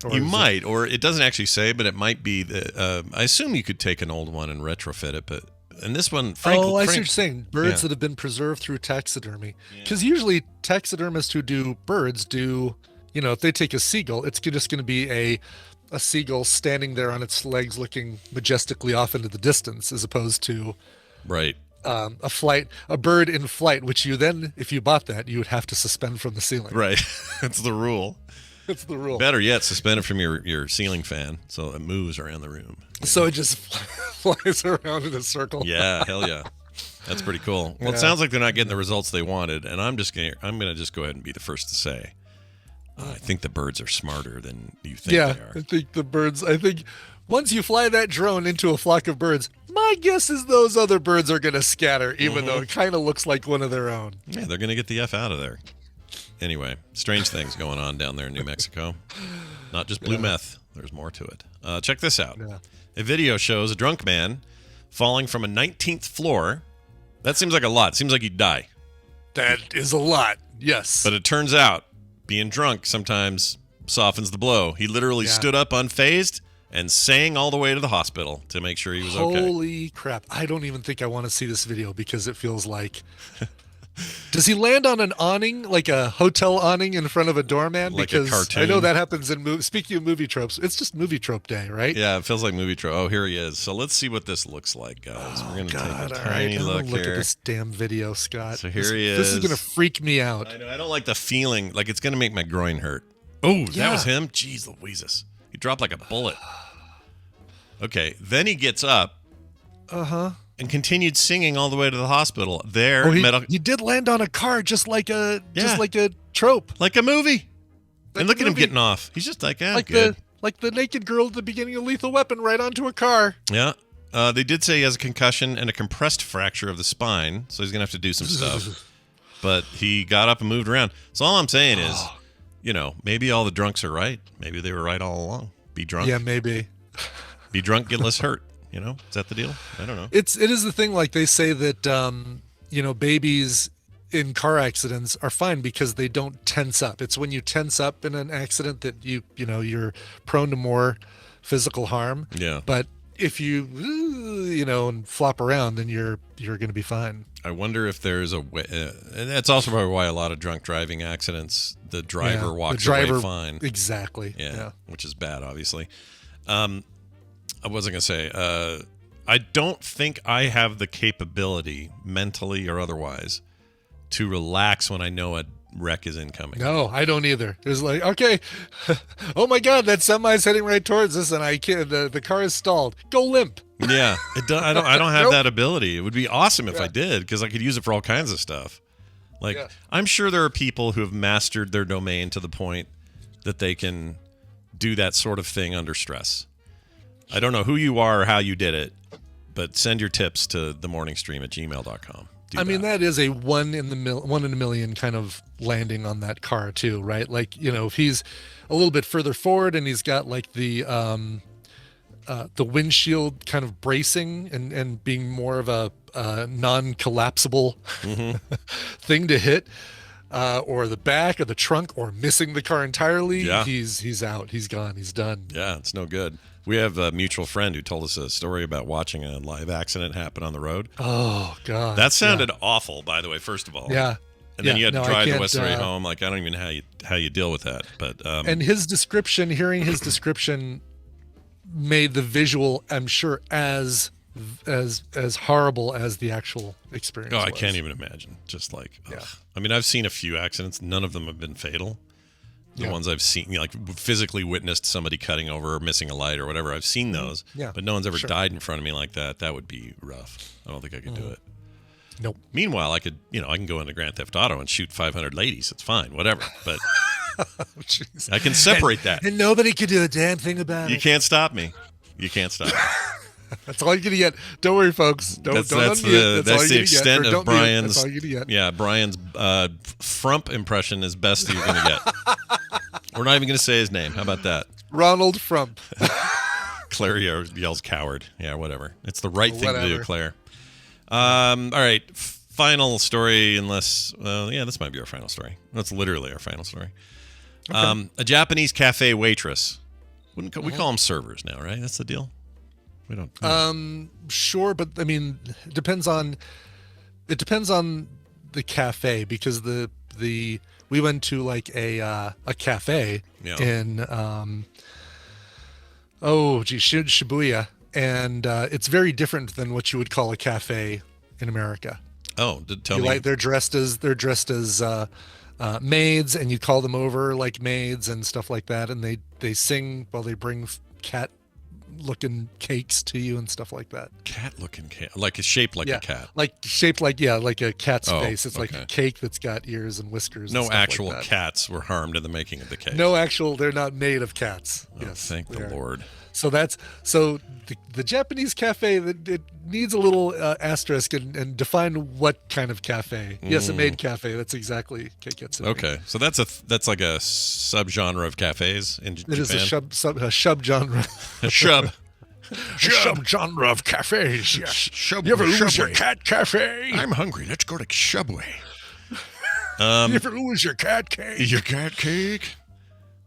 Or it doesn't actually say, but it might be that. I assume you could take an old one and retrofit it, but. And this one, Frank. Oh, I see what you're saying. Birds that have been preserved through taxidermy. Because usually taxidermists who do birds do, if they take a seagull, it's just going to be a seagull standing there on its legs looking majestically off into the distance, as opposed to a bird in flight, which you then, if you bought that, you would have to suspend from the ceiling. Right. That's the rule. It's the rule. Better yet, suspend it from your ceiling fan so it moves around the room. So it just flies around in a circle. Yeah, hell yeah. That's pretty cool. Well, it sounds like they're not getting the results they wanted, and I'm gonna just go ahead and be the first to say, I think the birds are smarter than you think they are. I think the birds. I think once you fly that drone into a flock of birds, my guess is those other birds are gonna scatter, even though it kind of looks like one of their own. Yeah, they're gonna get the F out of there. Anyway, strange things going on down there in New Mexico. Not just blue meth. There's more to it. Check this out. Yeah. A video shows a drunk man falling from a 19th floor. That seems like a lot. Seems like he'd die. That is a lot, yes. But it turns out being drunk sometimes softens the blow. He literally stood up unfazed and sang all the way to the hospital to make sure he was okay. Holy crap. I don't even think I want to see this video because it feels like Does he land on an awning, like a hotel awning in front of a doorman? Like a cartoon? I know that happens in speaking of movie tropes, it's just movie trope day, right? Yeah, it feels like movie trope. Oh, here he is. So let's see what this looks like, guys. We're going to take a tiny look here. Look at this damn video, Scott. So here he is. This is going to freak me out. I know. I don't like the feeling. Like, it's going to make my groin hurt. Oh, that was him? Jeez Louises. He dropped like a bullet. Okay, then he gets up. And continued singing all the way to the hospital. He did land on a car just like a trope. Like a movie. And look at him getting off. He's just like, good. Like the naked girl at the beginning of Lethal Weapon right onto a car. Yeah. They did say he has a concussion and a compressed fracture of the spine, so he's going to have to do some stuff. But he got up and moved around. So all I'm saying is, maybe all the drunks are right. Maybe they were right all along. Be drunk. Yeah, maybe. Be drunk, get less hurt. Is that the deal? I don't know. It is the thing. Like they say that, babies in car accidents are fine because they don't tense up. It's when you tense up in an accident that you're prone to more physical harm. Yeah. But if you, and flop around, then you're going to be fine. I wonder if there's a way, and that's also probably why a lot of drunk driving accidents, the driver walks away fine. Exactly. Yeah. Which is bad, obviously. I wasn't going to say, I don't think I have the capability, mentally or otherwise, to relax when I know a wreck is incoming. No, I don't either. It's like, okay, oh my God, that semi's heading right towards us, and I can't. The car is stalled. Go limp. Yeah, I don't have that ability. It would be awesome if I did, because I could use it for all kinds of stuff. Like, I'm sure there are people who have mastered their domain to the point that they can do that sort of thing under stress. I don't know who you are or how you did it, but send your tips to themorningstream@gmail.com. That is a one in a million kind of landing on that car too, right? Like, if he's a little bit further forward and he's got like the windshield kind of bracing and being more of a non-collapsible thing to hit, or the back or the trunk, or missing the car entirely, he's out, he's gone, he's done. Yeah, it's no good. We have a mutual friend who told us a story about watching a live accident happen on the road. Oh, God. That sounded awful, by the way, first of all. Yeah. And then you had to drive the West home. Like, I don't even know how you deal with that. But and hearing his description made the visual, I'm sure, as horrible as the actual experience was. I can't even imagine. Just like, I've seen a few accidents. None of them have been fatal. The ones I've seen, like physically witnessed somebody cutting over or missing a light or whatever. I've seen those, but no one's ever died in front of me like that. That would be rough. I don't think I could do it. Nope. Meanwhile, I can go into Grand Theft Auto and shoot 500 ladies. It's fine, whatever. But I can separate that. And nobody can do a damn thing about it. You can't stop me. You can't stop me. That's all you're gonna get. Don't worry, folks. That's the extent of Brian's. That's all you're gonna get. Yeah, Brian's frump impression is best that you're gonna get. We're not even gonna say his name. How about that? Ronald Frump. Claire yells coward. Yeah, whatever. It's the right thing to do, Claire. All right, final story. Unless, this might be our final story. That's literally our final story. Okay. A Japanese cafe waitress. We call them servers now, right? That's the deal. We don't. Sure, but it depends on the cafe, because we went to like a cafe in Shibuya, and it's very different than what you would call a cafe in America. Oh, tell me. They're dressed as maids, and you call them over like maids and stuff like that, and they sing while they bring cat-looking cakes to you and stuff like that. Cat-looking cake, like it's shaped like a cat, like a cat's face. It's like a cake that's got ears and whiskers. No and stuff actual like that. Cats were harmed in the making of the cake. They're not made of cats. Oh, yes, thank the Lord. So the Japanese cafe, it needs a little asterisk and define what kind of cafe. Yes, a maid cafe. That's exactly Keiketsu. Okay, so that's like a subgenre of cafes in Japan. It is a shub genre. A shub. Shub genre of cafes. Yes. Shub, you ever lose your cat cafe? I'm hungry. Let's go to Subway. You ever lose your cat cake? Your cat cake?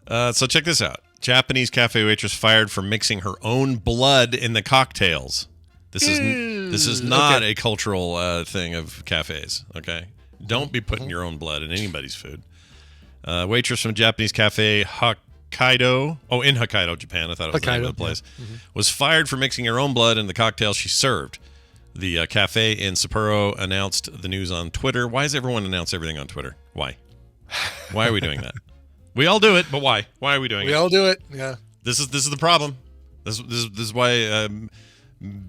So check this out. Japanese cafe waitress fired for mixing her own blood in the cocktails. This is not a cultural thing of cafes, okay? Don't be putting your own blood in anybody's food. Waitress from Japanese Cafe Hokkaido, in Hokkaido, Japan, I thought it was the name of the place, was fired for mixing her own blood in the cocktail she served. The cafe in Sapporo announced the news on Twitter. Why does everyone announce everything on Twitter? Why? Why are we doing that? We all do it, but why? Why are we doing it? We all do it, yeah. This is the problem. This is why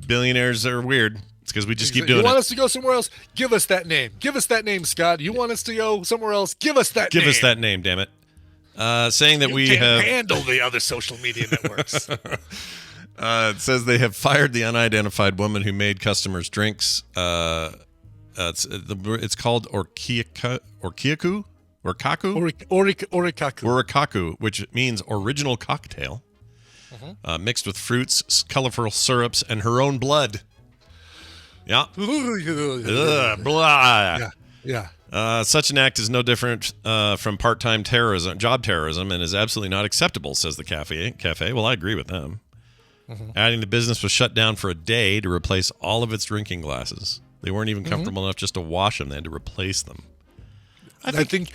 billionaires are weird. It's because we just keep doing it. You want us to go somewhere else? Give us that name. Give us that name, Scott. You want us to go somewhere else? Give us that name. Give us that name, damn it. Saying that we have handle the other social media networks. It says they have fired the unidentified woman who made customers drinks. It's called Orikaku, which means original cocktail, mixed with fruits, colorful syrups, and her own blood. Yeah. Blah. Yeah. Such an act is no different from part-time job terrorism, and is absolutely not acceptable, says the cafe. Well, I agree with them. Adding the business was shut down for a day to replace all of its drinking glasses. They weren't even comfortable enough just to wash them. They had to replace them. I think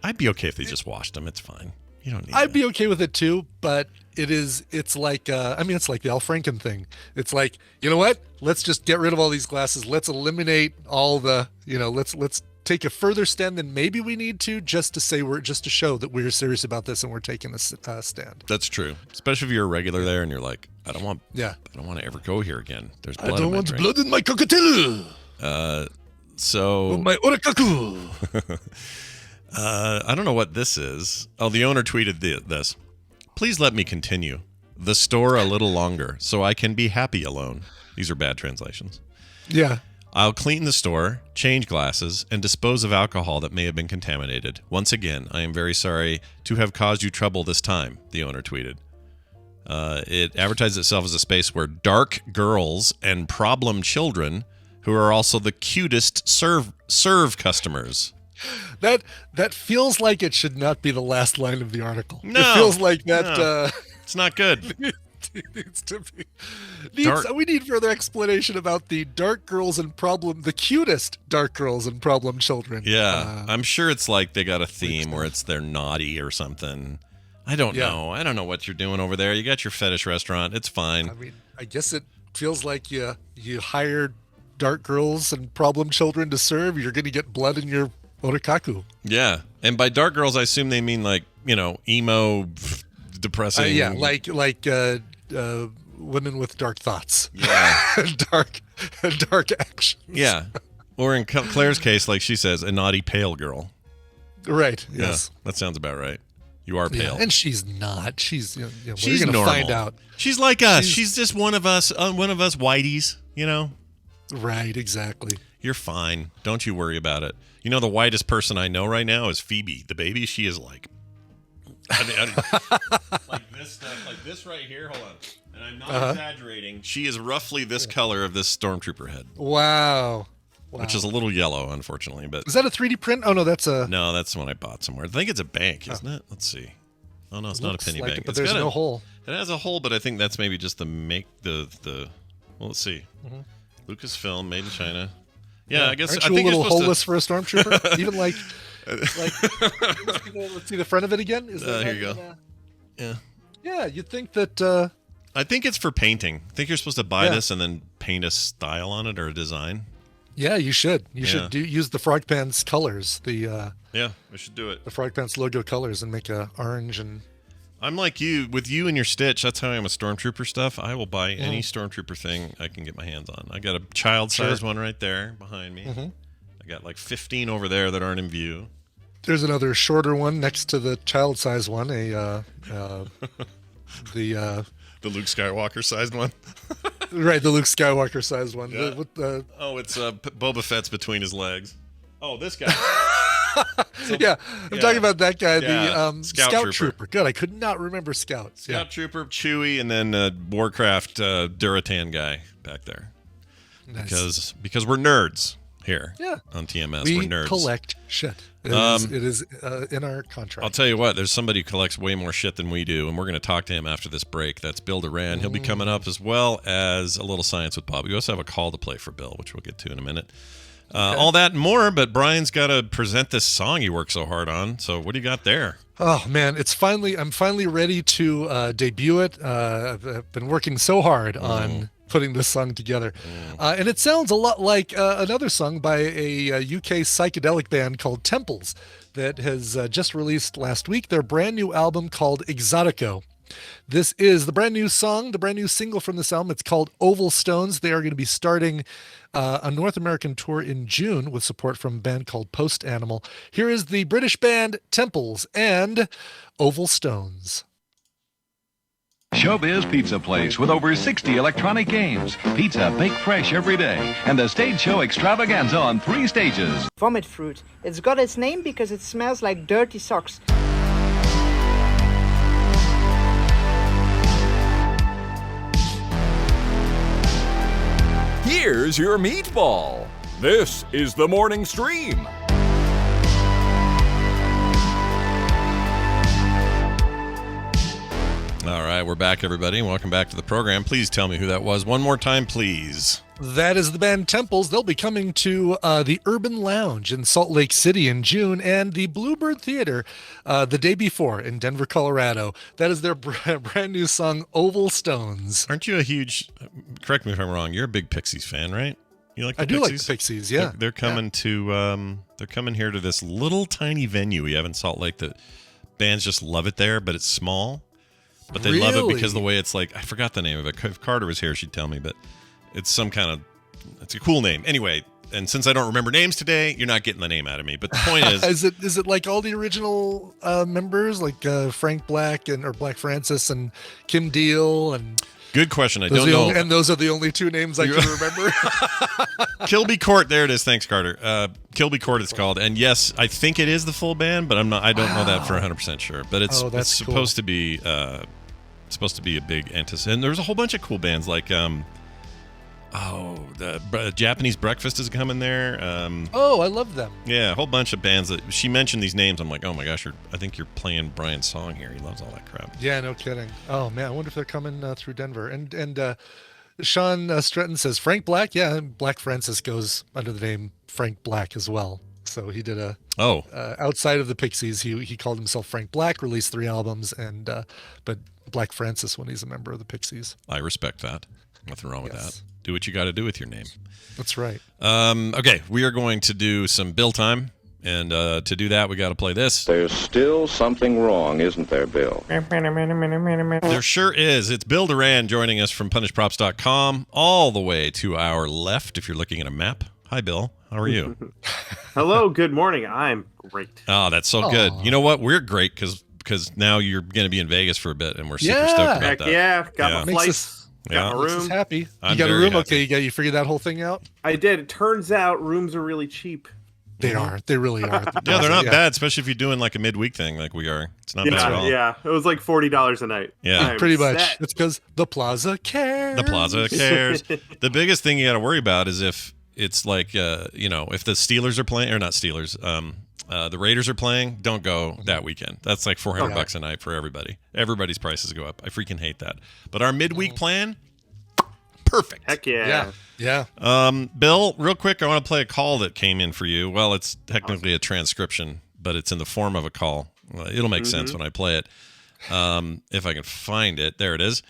I'd be okay if they just washed them. It's fine. You don't need I'd be okay with it too, but it's like it's like the Al Franken thing. It's like, you know what? Let's just get rid of all these glasses. Let's eliminate all the, let's take a further stand than maybe we need to, just to show that we're serious about this and we're taking a stand. That's true. Especially if you're a regular there and you're like, I don't want to ever go here again. There's blood. I don't want blood in my cockatilu. So my orikaku. I don't know what this is. Oh, the owner tweeted this. Please let me continue the store a little longer so I can be happy alone. These are bad translations. Yeah. I'll clean the store, change glasses, and dispose of alcohol that may have been contaminated. Once again, I am very sorry to have caused you trouble this time, the owner tweeted. It advertises itself as a space where dark girls and problem children, who are also the cutest, serve customers. That feels like it should not be the last line of the article. No, it feels like that. No, it's not good. Needs to be. We need further explanation about the the cutest dark girls and problem children. Yeah, I'm sure it's like they got a theme where it's they're naughty or something. I don't know. I don't know what you're doing over there. You got your fetish restaurant. It's fine. I mean, I guess it feels like you hired dark girls and problem children to serve. You're going to get blood in your orikaku. Yeah, and by dark girls, I assume they mean like emo, depressing. Like women with dark thoughts. Yeah, dark actions. Yeah, or in Claire's case, like she says, a naughty pale girl. Right. Yes, that sounds about right. You are pale, and she's not. She's she's we're gonna normal. find out. She's like us. She's just one of us. One of us whiteys. Right. Exactly. You're fine. Don't you worry about it. The whitest person I know right now is Phoebe, the baby. She is like, like this stuff, like this right here. Hold on, and I'm not exaggerating. She is roughly this color of this stormtrooper head. Wow. Which is a little yellow, unfortunately. But is that a 3D print? Oh no, that's a. No, that's the one I bought somewhere. I think it's a bank, isn't it? Let's see. Oh no, it's not a penny bank. But there's no hole. It has a hole, but I think that's maybe just the Well, let's see. Lucasfilm, made in China. Yeah, I guess. Aren't I you think a little you're supposed holeless for a stormtrooper? Even like let's see the front of it again. Is that here you go. Yeah. Yeah, you'd think that. I think it's for painting. I think you're supposed to buy this and then paint a style on it or a design. Yeah, you should. You should use the Frog Pants colors. Yeah, we should do it. The Frog Pants logo colors and make a orange and. I'm like you. With you and your Stitch, that's how I am with Stormtrooper stuff. I will buy any Stormtrooper thing I can get my hands on. I got a child-sized one right there behind me. I got like 15 over there that aren't in view. There's another shorter one next to the child-sized one. The Luke Skywalker-sized one. Right, the Luke Skywalker-sized one. Yeah. It's Boba Fett's between his legs. Oh, this guy. I'm talking about that guy, the Scout Trooper. Good, I could not remember Scout. Scout Trooper, Chewie, and then Warcraft Duratan guy back there. Nice. Because we're nerds here on TMS. We're nerds. We collect shit. It is in our contract. I'll tell you what, there's somebody who collects way more shit than we do, and we're going to talk to him after this break. That's Bill Duran. He'll be coming up, as well as a little Science with Bob. We also have a call to play for Bill, which we'll get to in a minute. All that and more, but Brian's got to present this song he worked so hard on. So what do you got there? Oh man, I'm finally ready to debut it. I've been working so hard on putting this song together, and it sounds a lot like another song by a UK psychedelic band called Temples that has just released last week their brand new album called Exotico. This is the brand new song, the brand new single from this album. It's called Oval Stones. They are going to be starting a North American tour in June with support from a band called Post Animal. Here is the British band Temples and Oval Stones. Showbiz Pizza Place with over 60 electronic games. Pizza baked fresh every day. And the stage show extravaganza on 3 stages. Vomit fruit. It's got its name because it smells like dirty socks. Here's your meatball. This is the morning stream. All right, we're back, everybody. Welcome back to the program. Please tell me who that was. One more time, please. That is the band Temples. They'll be coming to the Urban Lounge in Salt Lake City in June and the Bluebird Theater the day before in Denver, Colorado. That is their brand new song, Oval Stones. Aren't you a huge, correct me if I'm wrong, you're a big Pixies fan, right? You like the Pixies? I do like the Pixies, yeah. They're coming to, they're coming here to this little tiny venue we have in Salt Lake that bands just love it there, but it's small. But they love it because the way it's like, I forgot the name of it. If Carter was here, she'd tell me, but it's some kind of, it's a cool name. Anyway, and since I don't remember names today, you're not getting the name out of me. But the point is, is it like all the original members, like Frank Black or Black Francis and Kim Deal and? Good question. I don't know. And those are the only 2 names I can remember. Kilby Court. There it is. Thanks, Carter. Kilby Court it's called. And yes, I think it is the full band, but I don't know that for 100% sure. But it's supposed to be a big anticipation. And there's a whole bunch of cool bands like the Japanese Breakfast is coming there. I love them. Yeah, a whole bunch of bands that she mentioned these names. I'm like, oh my gosh, I think you're playing Brian's song here. He loves all that crap. Yeah, no kidding. Oh man, I wonder if they're coming through Denver. And Sean Stratton says Frank Black. Yeah, Black Francis goes under the name Frank Black as well. So he did outside of the Pixies, he called himself Frank Black. Released 3 albums, and but Black Francis when he's a member of the Pixies. I respect that. Nothing wrong with that. Do what you got to do with your name. That's right. Okay, we are going to do some Bill time. And to do that, we got to play this. There's still something wrong, isn't there, Bill? There sure is. It's Bill Duran joining us from punishprops.com all the way to our left if you're looking at a map. Hi, Bill. How are you? Hello. Good morning. I'm great. Oh, that's so good. You know what? We're great because now you're going to be in Vegas for a bit, and we're super stoked about that. Yeah, got my flights. Got my room. Makes us happy. I'm you got a room? happy. Okay, you figured that whole thing out? I did. It turns out rooms are really cheap. They are. They really are. Yeah, they're not bad, especially if you're doing like a midweek thing like we are. It's not bad at all. Yeah, it was like $40 a night. Yeah, pretty much. It's because the Plaza cares. The Plaza cares. The biggest thing you got to worry about is if it's like, if the Steelers are playing, or not Steelers, the Raiders are playing, don't go that weekend. That's like $400 a night for everybody. Everybody's prices go up. I freaking hate that. But our midweek plan, perfect. Heck yeah. Yeah. Bill, real quick, I want to play a call that came in for you. Well, it's technically a transcription, but it's in the form of a call. It'll make sense when I play it. If I can find it. There it is.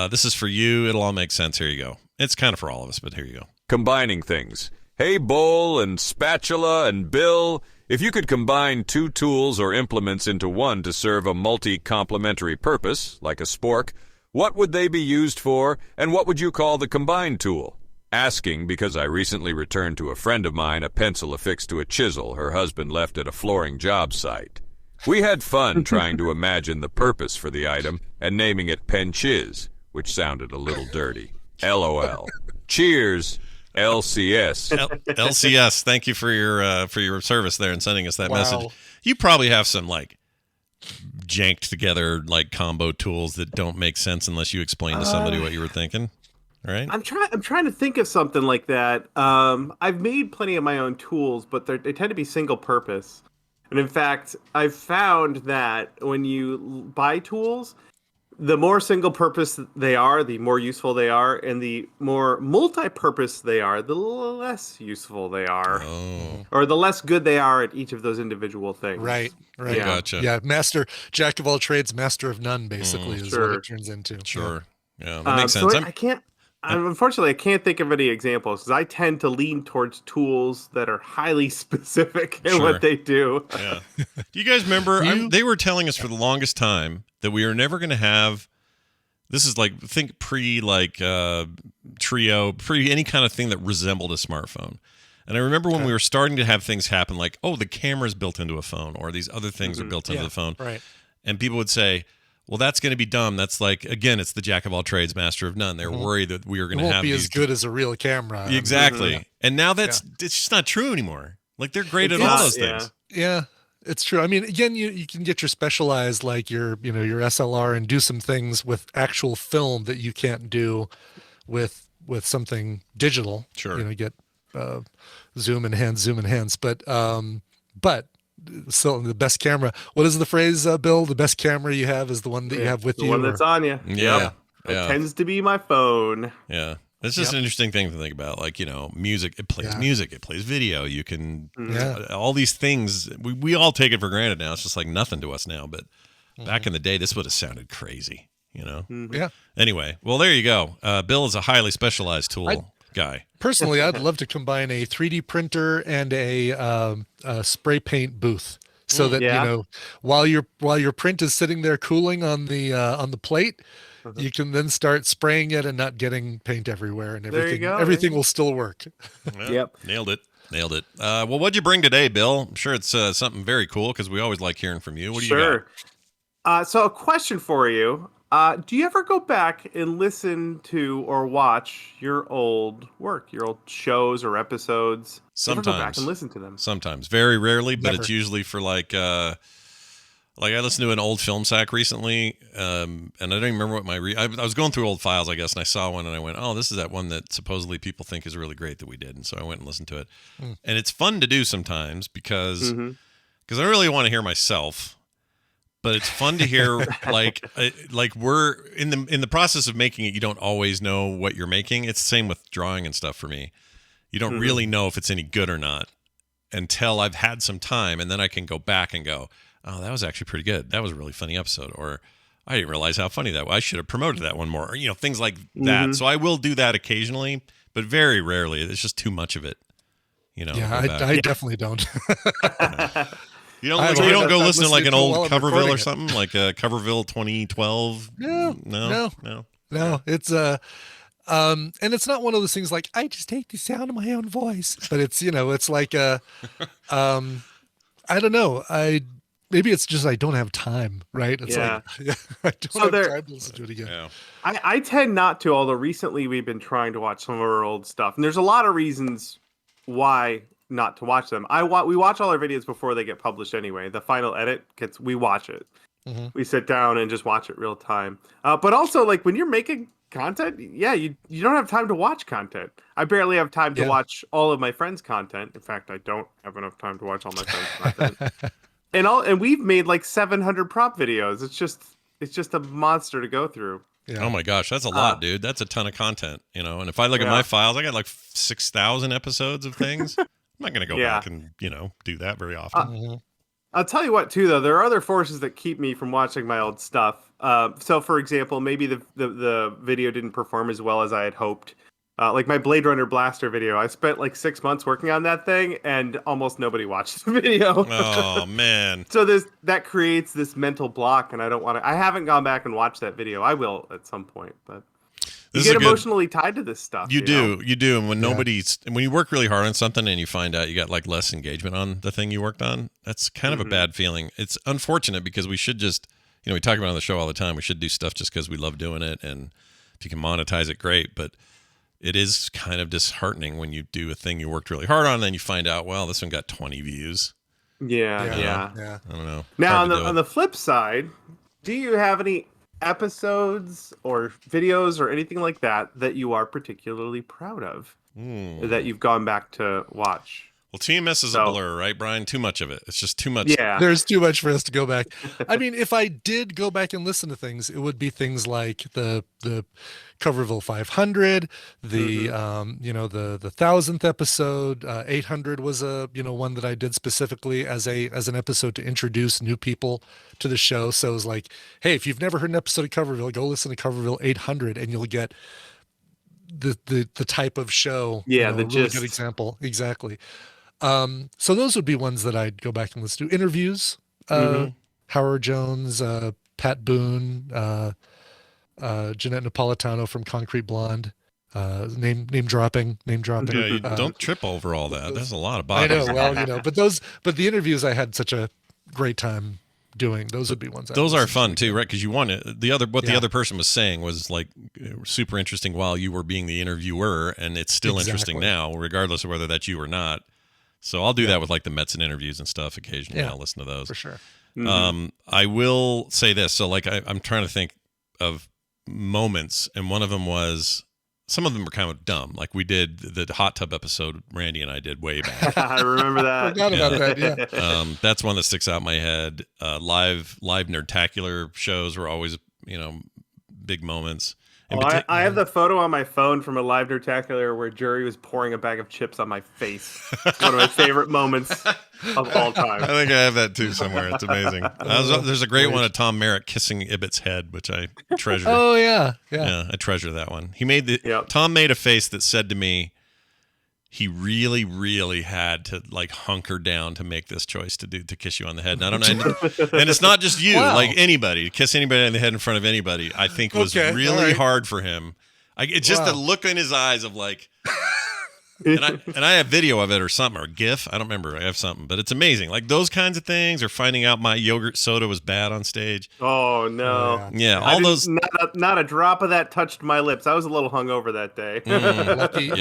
This is for you. It'll all make sense. Here you go. It's kind of for all of us, but here you go. Combining things. Hey, bowl and spatula and Bill, if you could combine 2 tools or implements into one to serve a multi-complementary purpose, like a spork, what would they be used for, and what would you call the combined tool? Asking because I recently returned to a friend of mine a pencil affixed to a chisel her husband left at a flooring job site. We had fun trying to imagine the purpose for the item and naming it Penchiz, which sounded a little dirty. LOL. Cheers. LCS. LCS. Thank you for your service there and sending us that message. You probably have some like janked together like combo tools that don't make sense unless you explain to somebody what you were thinking. Right? I'm trying to think of something like that. I've made plenty of my own tools, but they tend to be single purpose. And in fact, I've found that when you buy tools, the more single purpose they are, the more useful they are, and the more multi-purpose they are, the less useful they are. Oh. Or the less good they are at each of those individual things. Right. Yeah. Gotcha. Yeah, jack of all trades, master of none, basically, is what it turns into. Sure. Yeah, that makes sense. So unfortunately, I can't think of any examples because I tend to lean towards tools that are highly specific in what they do. Yeah. Do you guys remember? They were telling us for the longest time that we are never going to have. This is like think Trio, any kind of thing that resembled a smartphone. And I remember when we were starting to have things happen, like the camera's built into a phone, or these other things are built into the phone, right? And people would say, well, that's going to be dumb. That's like, again, it's the jack of all trades, master of none. They're worried that we are going to have be these as good as a real camera. Exactly. And now it's just not true anymore. Like they're great at all those things. Yeah, it's true. I mean, again, you can get your specialized, like your SLR, and do some things with actual film that you can't do with something digital. Sure. Get zoom enhance. But still, the best camera. What is the phrase, Bill? The best camera you have is the one that you have with you. The one that's on you. Yeah. It tends to be my phone. Yeah. It's just an interesting thing to think about. Like, music, it plays music, it plays video. You can, all these things, we all take it for granted now. It's just like nothing to us now. But back in the day, this would have sounded crazy, Yeah. Anyway, well, there you go. Bill is a highly specialized tool guy. Personally, I'd love to combine a 3D printer and a spray paint booth, so that while your print is sitting there cooling on the plate, you can then start spraying it and not getting paint everywhere, and everything will still work. Well, nailed it. Well, what'd you bring today, Bill? I'm sure it's something very cool because we always like hearing from you. What do you got? So a question for you. Do you ever go back and listen to or watch your old work, your old shows or episodes? Sometimes. You ever go back and listen to them? Sometimes. Very rarely, but it's usually for like I listened to an old film sack recently, and I don't even remember what I was going through old files, I guess, and I saw one and I went, oh, this is that one that supposedly people think is really great that we did. And so I went and listened to it. And it's fun to do sometimes because I really want to hear myself. But it's fun to hear, like we're in the process of making it. You don't always know what you're making. It's the same with drawing and stuff for me. You don't really know if it's any good or not until I've had some time, and then I can go back and go, oh, that was actually pretty good. That was a really funny episode, or I didn't realize how funny that was. I should have promoted that one more, or, things like that. So I will do that occasionally, but very rarely. It's just too much of it. I definitely don't. You don't go listen to like an old Coverville or something, like Coverville 2012. No. It's and it's not one of those things like I just hate the sound of my own voice, but it's it's like I don't know. Maybe it's just I don't have time, right? It's like I don't have time to listen to it again. Yeah. I tend not to, although recently we've been trying to watch some of our old stuff, and there's a lot of reasons why not to watch them. We watch all our videos before they get published anyway. The final edit we watch it. We sit down and just watch it real time. But also, like, when you're making content, you don't have time to watch content. I barely have time to watch all of my friends' content. In fact, I don't have enough time to watch all my friends' content. And we've made like 700 prop videos. It's just a monster to go through. Yeah. Oh my gosh, that's a lot, dude. That's a ton of content, And if I look at my files, I got like 6,000 episodes of things. I'm not going to go back and, do that very often. I'll tell you what, too, though. There are other forces that keep me from watching my old stuff. So, for example, maybe the video didn't perform as well as I had hoped. Like my Blade Runner Blaster video. I spent like 6 months working on that thing, and almost nobody watched the video. Oh, man. So that creates this mental block, and I don't want to... I haven't gone back and watched that video. I will at some point, but... You get emotionally tied to this stuff. You do. And when when you work really hard on something and you find out you got like less engagement on the thing you worked on, that's kind of a bad feeling. It's unfortunate because we should just, we talk about it on the show all the time. We should do stuff just because we love doing it. And if you can monetize it, great. But it is kind of disheartening when you do a thing you worked really hard on and then you find out, well, this one got 20 views. Yeah. I don't know. Now, on the flip side, do you have any episodes or videos or anything like that you are particularly proud of that you've gone back to watch? Well, TMS is a blur, right, Brian? Too much of it. It's just too much. Yeah. There's too much for us to go back. I mean, if I did go back and listen to things, it would be things like the Coverville 500, the the 1000th episode. 800 was a one that I did specifically as an episode to introduce new people to the show. So it was like, hey, if you've never heard an episode of Coverville, go listen to Coverville 800, and you'll get the type of show. Yeah, the really good example. Exactly. So those would be ones that I'd go back and listen to. Interviews, Howard Jones, Pat Boone, Jeanette Napolitano from Concrete Blonde, name dropping. Yeah, don't trip over all that. There's a lot of bodies. I know. Well, but the interviews I had such a great time doing. Those would be ones. Those are fun too, right? Because you want it. The other person was saying was like super interesting while you were being the interviewer, and it's still interesting now, regardless of whether that's you or not. So I'll do that with like the Metzen interviews and stuff occasionally. I'll listen to those for sure. I will say this. So like I'm trying to think of moments, and one of them was, some of them were kind of dumb. Like we did the hot tub episode Randy and I did way back. I remember that. Forgot about that. Yeah. That's one that sticks out in my head. Live Nerdtacular shows were always big moments. I have the photo on my phone from a Live Nerdtacular where Jerry was pouring a bag of chips on my face. It's one of my favorite moments of all time. I think I have that too somewhere. It's amazing. There's a great one of Tom Merritt kissing Ibbott's head, which I treasure. Oh yeah. I treasure that one. Tom made a face that said to me, he really, really had to like hunker down to make this choice to kiss you on the head. And I don't know, and it's not just you, like anybody, kiss anybody on the head in front of anybody, I think was really hard for him. It's just the look in his eyes of like, and I have video of it or something, or a GIF. I don't remember. I have something, but it's amazing. Like those kinds of things, or finding out my yogurt soda was bad on stage. Oh no! Yeah, all those. Not a drop of that touched my lips. I was a little hungover that day.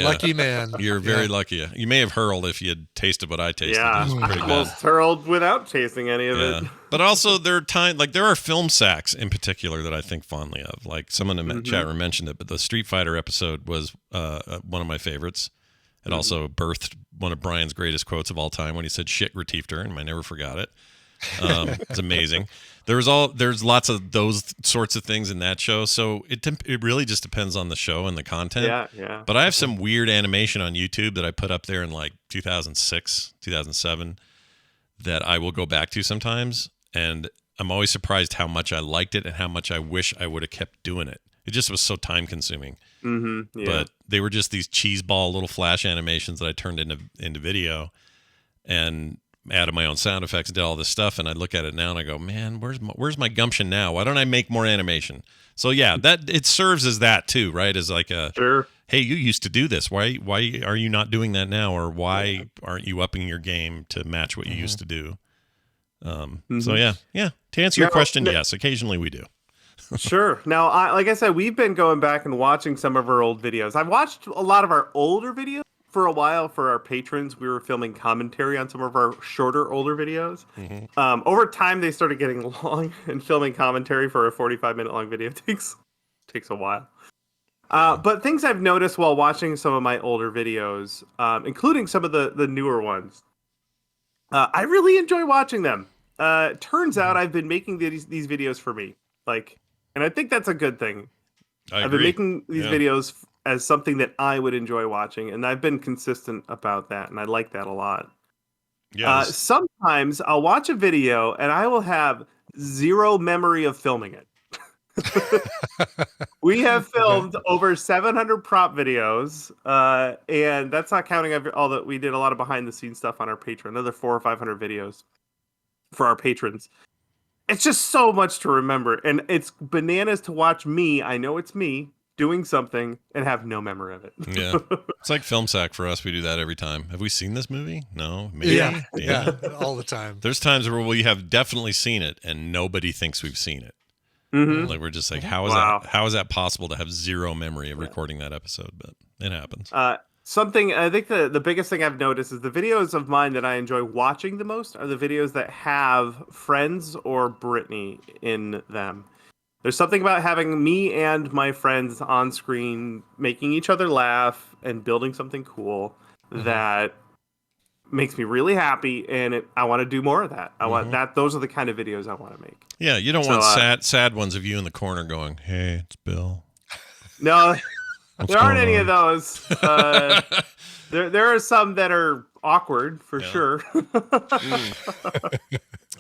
Lucky man. You're very lucky. You may have hurled if you had tasted what I tasted. Yeah, it was pretty I almost hurled without tasting any of it. But also there are film sacks in particular that I think fondly of. Like someone in the chat room mentioned it, but the Street Fighter episode was one of my favorites. It also birthed one of Brian's greatest quotes of all time when he said "shit Retiefter," and I never forgot it. It's amazing. There's lots of those sorts of things in that show. So it really just depends on the show and the content. Yeah. But I have some weird animation on YouTube that I put up there in like 2006, 2007 that I will go back to sometimes, and I'm always surprised how much I liked it and how much I wish I would have kept doing it. It just was so time consuming. But they were just these cheeseball little flash animations that I turned into video and added my own sound effects and did all this stuff. And I look at it now and I go, man, where's my gumption now? Why don't I make more animation? So yeah, that it serves as that too, right? As like a, hey, you used to do this. Why are you not doing that now? Or why aren't you upping your game to match what you used to do? So yeah. To answer your question, yes, occasionally we do. Sure. Now, like I said, we've been going back and watching some of our old videos. I've watched a lot of our older videos for a while for our patrons. We were filming commentary on some of our older videos. Over time, they started getting long, and filming commentary for a 45-minute long video takes a while. But things I've noticed while watching some of my older videos, including some of the newer ones, I really enjoy watching them. Turns out I've been making these videos for me. And I think that's a good thing. I've been making these videos as something that I would enjoy watching, and I've been consistent about that, and I like that a lot. Yes. Sometimes I'll watch a video, and I will have zero memory of filming it. We have filmed over 700 prop videos, and that's not counting all that. We did a lot of behind-the-scenes stuff on our Patreon, another 400 or 500 videos for our patrons. It's just so much to remember, and it's bananas to watch me. I know it's me doing something and have no memory of it. Yeah, it's like film sack for us. We do that every time. Have we seen this movie? No, maybe. Yeah, all the time. There's times where we have definitely seen it, and nobody thinks we've seen it. Like we're just like, how is that possible to have zero memory of recording that episode? But it happens. Something I think the biggest thing I've noticed is the videos of mine that I enjoy watching the most are the videos that have friends or Brittany in them. There's something about having me and my friends on screen making each other laugh and building something cool that makes me really happy, and I want to do more of that. I want that. Those are the kind of videos I want to make. Yeah, you don't want sad ones of you in the corner going, "Hey, it's Bill." No, there aren't any of those. There are some that are awkward for sure.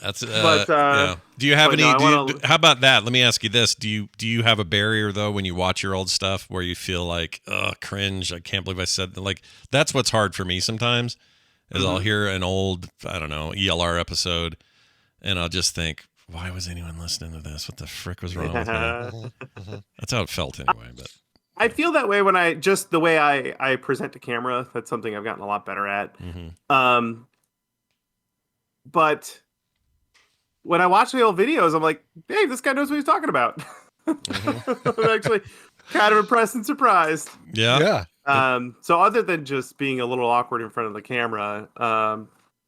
That's yeah. Do you have any? How about that? Let me ask you this: Do you have a barrier though when you watch your old stuff where you feel like, oh, cringe? I can't believe I said that. Like that's what's hard for me sometimes. Is I'll hear an old, I don't know, ELR episode, and I'll just think, why was anyone listening to this? What the frick was wrong with me? That's how it felt anyway. But I feel that way when the way I present to camera. That's something I've gotten a lot better at. But when I watch the old videos, I'm like, hey, this guy knows what he's talking about. I'm actually kind of impressed and surprised. Yeah. So other than just being a little awkward in front of the camera, I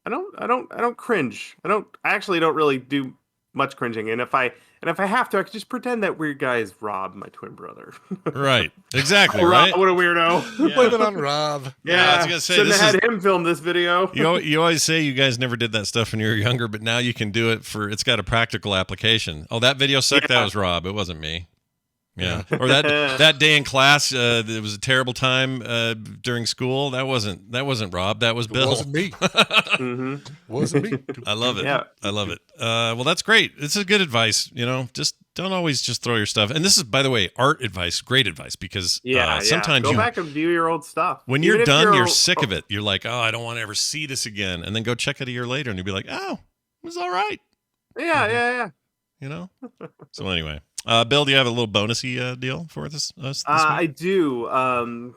don't cringe. I actually don't really do much cringing. And if I have to, I can just pretend that weird guy is Rob, my twin brother. Right. Exactly. Right. What a weirdo. Blame it on Rob. Yeah. I was gonna say, shouldn't have had him film this video. You always say you guys never did that stuff when you were younger, but now you can do it it's got a practical application. Oh, that video sucked. That was Rob. It wasn't me. Yeah. Or that day in class, it was a terrible time during school. That wasn't Rob. That was Bill. It wasn't me. Wasn't me. I love it. Yeah. I love it. Well, that's great. This is good advice. Just don't always just throw your stuff. And this is, by the way, art advice. Great advice because sometimes go back and view your old stuff. When you're done, you're sick of it. You're like, oh, I don't want to ever see this again. And then go check it a year later, and you'll be like, oh, it was all right. Yeah. So anyway. Bill, do you have a little bonusy deal for us this week? I do.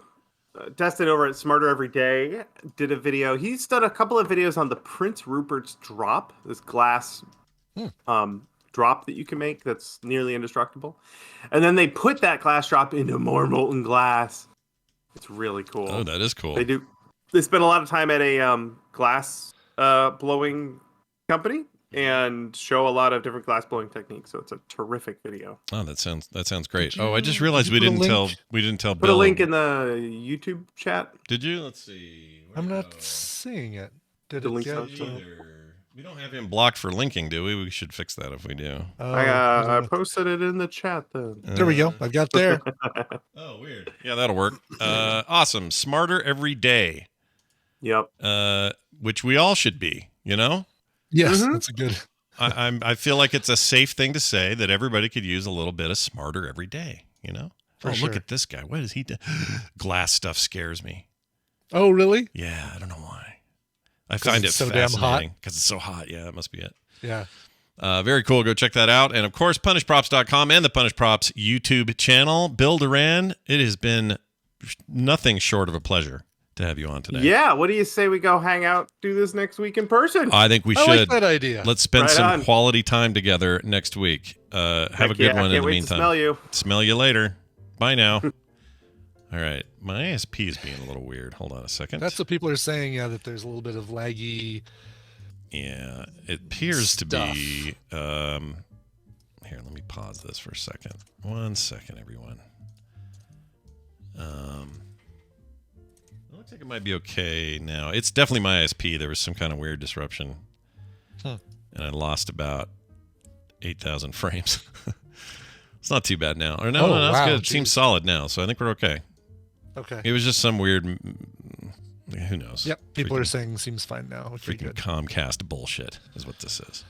Destin over at Smarter Every Day did a video. He's done a couple of videos on the Prince Rupert's drop, this glass drop that you can make that's nearly indestructible. And then they put that glass drop into more molten glass. It's really cool. Oh, that is cool. They spend a lot of time at a glass blowing company and show a lot of different glass blowing techniques. So it's a terrific video. Oh, that sounds great. I just realized we didn't tell Bill. Put a link in the YouTube chat. Did you? Let's see. I'm not seeing it. Did the it link get? We don't have him blocked for linking, do we? We should fix that if we do. I posted it in the chat then. There we go. I've got there. Oh, weird. Yeah, that'll work. Awesome. Smarter Every Day. Yep. Which we all should be, Yes, that's a good. I feel like it's a safe thing to say that everybody could use a little bit of smarter every day. Look at this guy. What is he doing? Glass stuff scares me. Oh, really? Yeah, I don't know why. I find it so fascinating damn hot. because it's so hot. Yeah, that must be it. Yeah. Very cool. Go check that out. And of course, punishprops.com and the Punish Props YouTube channel. Bill Duran, it has been nothing short of a pleasure to have you on today. Yeah, what do you say we go hang out, do this next week in person? I think we should. I like that idea. Let's spend some quality time together next week. Have a good one in the meantime. Smell you later. Bye now. All right. My ASP is being a little weird. Hold on a second. That's what people are saying, that there's a little bit of laggy. Yeah, it appears to be. Here, let me pause this for a second. 1 second, everyone. It looks like it might be okay now. It's definitely my ISP. There was some kind of weird disruption. And I lost about 8,000 frames. It's not too bad now. Or no, that's wow, good. It seems solid now, so I think we're okay. Okay. It was just some weird, who knows? Yep, people are saying seems fine now. Okay, freaking good. Comcast bullshit is what this is.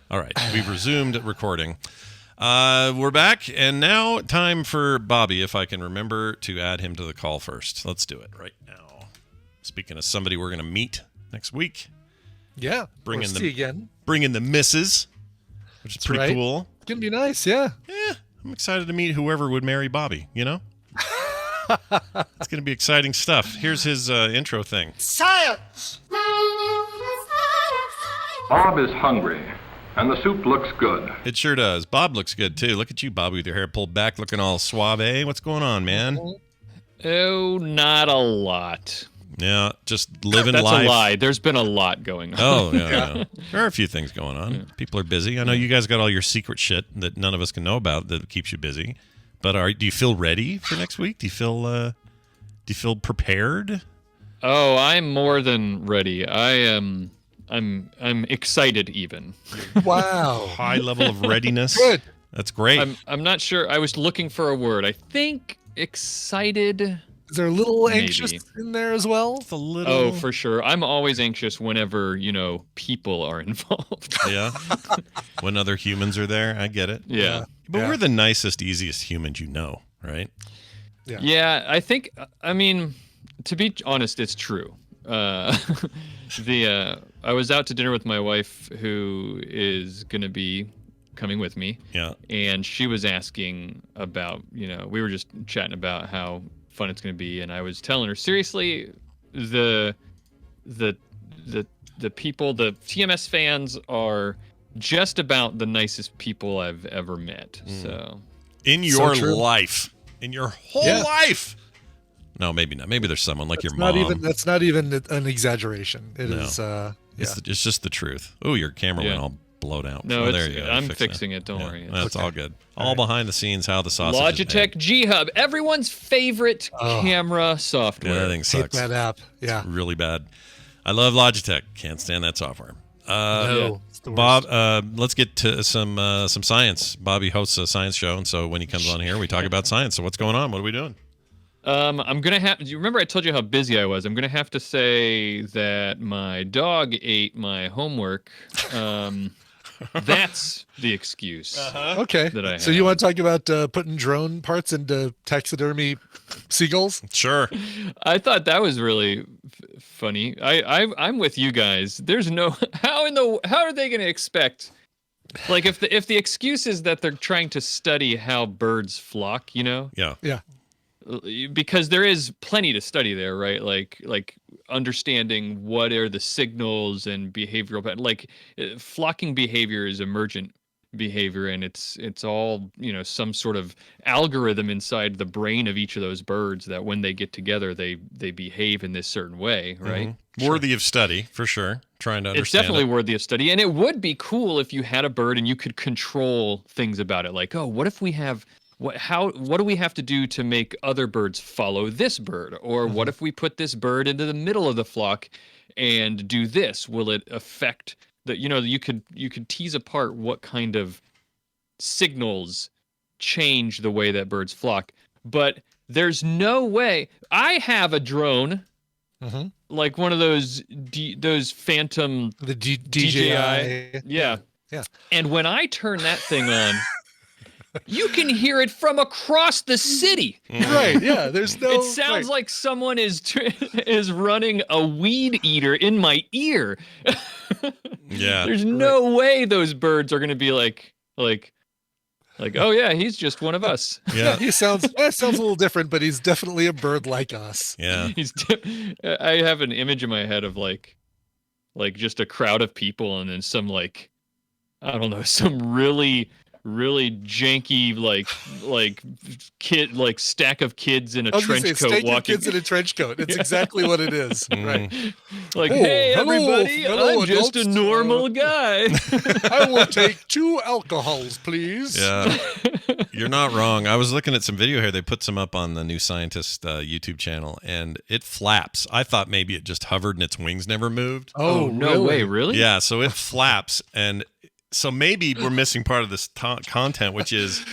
All right, we've resumed recording. We're back, and now time for Bobby, if I can remember to add him to the call first. Let's do it right now. Speaking of somebody we're going to meet next week. Yeah, we'll see again. Bring in the missus, which is pretty cool. It's going to be nice, yeah. Yeah, I'm excited to meet whoever would marry Bobby, It's going to be exciting stuff. Here's his intro thing. Science! Bob is hungry, and the soup looks good. It sure does. Bob looks good, too. Look at you, Bobby, with your hair pulled back, looking all suave. What's going on, man? Oh, not a lot. Yeah, just living That's life. That's a lie. There's been a lot going on. Oh, yeah. There are a few things going on. Yeah. People are busy. I know you guys got all your secret shit that none of us can know about that keeps you busy. But do you feel ready for next week? Do you feel prepared? Oh, I'm more than ready. I'm excited even. Wow. High level of readiness. Good. That's great. I'm not sure. I was looking for a word. I think excited. Is there a little Maybe. anxious in there as well? It's a little. Oh, for sure. I'm always anxious whenever, people are involved. Yeah. When other humans are there, I get it. Yeah. But we're the nicest, easiest humans right? Yeah, I think, to be honest, it's true. I was out to dinner with my wife, who is going to be coming with me. Yeah. And she was asking about, we were just chatting about how fun it's going to be, and I was telling her, seriously, the people, the TMS fans are just about the nicest people I've ever met. So in your life, in your whole life. No, maybe not. Maybe there's someone like your mom. That's not even an exaggeration. It is. It's just the truth. Oh, your camera went all blowed out. No, there you go. I'm fixing it. Don't worry. That's all good. All behind the scenes, how the sausage Logitech G Hub, everyone's favorite camera software. Yeah, that thing sucks. Hate that app. Yeah. It's really bad. I love Logitech. Can't stand that software. No. Bob, let's get to some science. Bobby hosts a science show, and so when he comes on here, we talk about science. So what's going on? What are we doing? I'm gonna have. Do you remember I told you how busy I was? I'm gonna have to say that my dog ate my homework. That's the excuse. Okay. That I have. So you want to talk about putting drone parts into taxidermy seagulls? Sure. I thought that was really funny. I'm with you guys. There's no how are they going to expect, like, if the excuse is that they're trying to study how birds flock, Yeah. because there is plenty to study there, right? Like understanding what are the signals and behavioral flocking behavior is emergent behavior, and it's all some sort of algorithm inside the brain of each of those birds that when they get together they behave in this certain way, right? Mm-hmm. Worthy of study for sure. Trying to understand. It's definitely worthy of study, and it would be cool if you had a bird and you could control things about it, like, oh, what if we have what do we have to do to make other birds follow this bird? Or what if we put this bird into the middle of the flock and do this? Will it affect you could tease apart what kind of signals change the way that birds flock. But there's no way. I have a drone, like one of those Phantom, the DJI. Yeah. Yeah. And when I turn that thing on, you can hear it from across the city. Right, yeah. There's no. It sounds like someone is running a weed eater in my ear. Yeah. There's no way those birds are going to be like, oh yeah, he's just one of us. Yeah. He sounds a little different, but he's definitely a bird like us. Yeah. I have an image in my head of like just a crowd of people, and then some I don't know, some really janky kid stack of kids in a trench coat walking. Kids in a trench coat. It's exactly what it is. Right. Like, hey everybody, I'm just a normal guy. I will take 2 alcohols, please. Yeah. You're not wrong. I was looking at some video here. They put some up on the New Scientist YouTube channel, and it flaps. I thought maybe it just hovered and its wings never moved. Oh, no way, really? Yeah, so it flaps, and so maybe we're missing part of this content, which is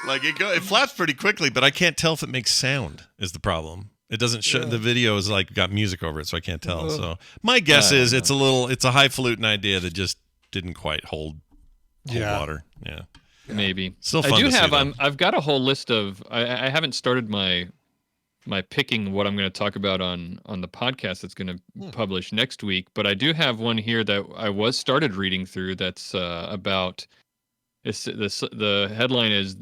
like it flaps pretty quickly, but I can't tell if it makes sound. Is the problem? It doesn't show. The video is got music over it, so I can't tell. So my guess is it's a highfalutin idea that just didn't quite hold water. Yeah, maybe. Still fun to see, I've got a whole list of. I haven't started my picking what I'm going to talk about on the podcast that's going to publish next week, but I do have one here that I started reading through that's about the headline is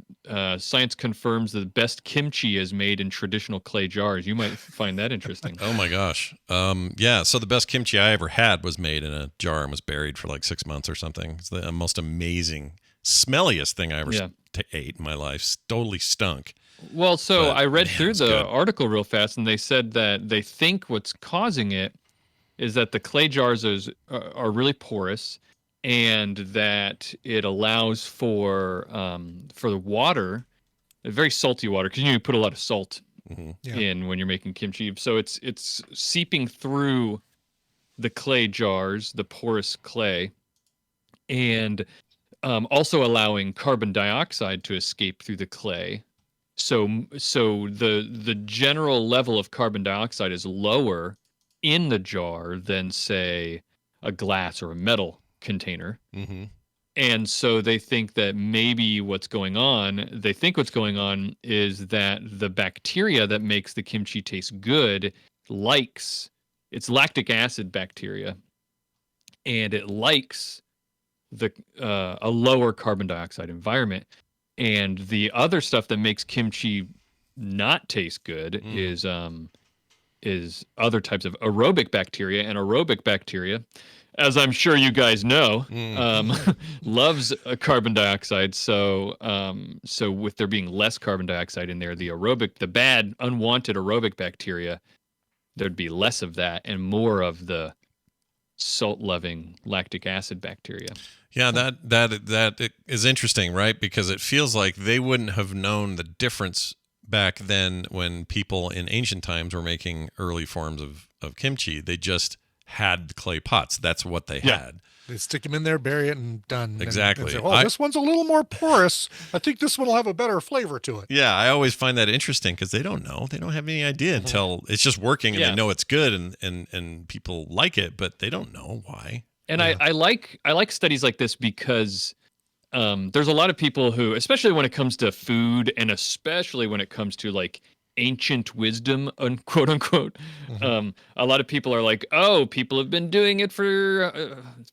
science confirms the best kimchi is made in traditional clay jars. You might find that interesting. Oh my gosh. Yeah, so the best kimchi I ever had was made in a jar and was buried for 6 months or something. It's the most amazing, smelliest thing I ever ate in my life. Totally stunk. Well, so I read through the article real fast, and they said that they think what's causing it is that the clay jars are really porous, and that it allows for the water very salty water because you put a lot of salt Yeah. in when you're making kimchi. So it's seeping through the clay jars, the porous clay, and also allowing carbon dioxide to escape through the clay. So the general level of carbon dioxide is lower in the jar than, say, a glass or a metal container. Mm-hmm. And so they think that maybe what's going on is that the bacteria that makes the kimchi taste good it's lactic acid bacteria, and it likes a lower carbon dioxide environment. And the other stuff that makes kimchi not taste good is other types of aerobic bacteria, and aerobic bacteria, as I'm sure you guys know, loves carbon dioxide. So with there being less carbon dioxide in there, the bad unwanted aerobic bacteria, there'd be less of that and more of the salt-loving lactic acid bacteria. Yeah, that is interesting, right? Because it feels like they wouldn't have known the difference back then when people in ancient times were making early forms of kimchi. They just had clay pots. That's what they had. They stick them in there, bury it, and done. Exactly. And say, this one's a little more porous. I think this one will have a better flavor to it. Yeah, I always find that interesting because they don't know. They don't have any idea until it's just working and they know it's good and people like it, but they don't know why. And I like studies like this because there's a lot of people who, especially when it comes to food and especially when it comes to like ancient wisdom, quote unquote, a lot of people are like, oh, people have been doing it for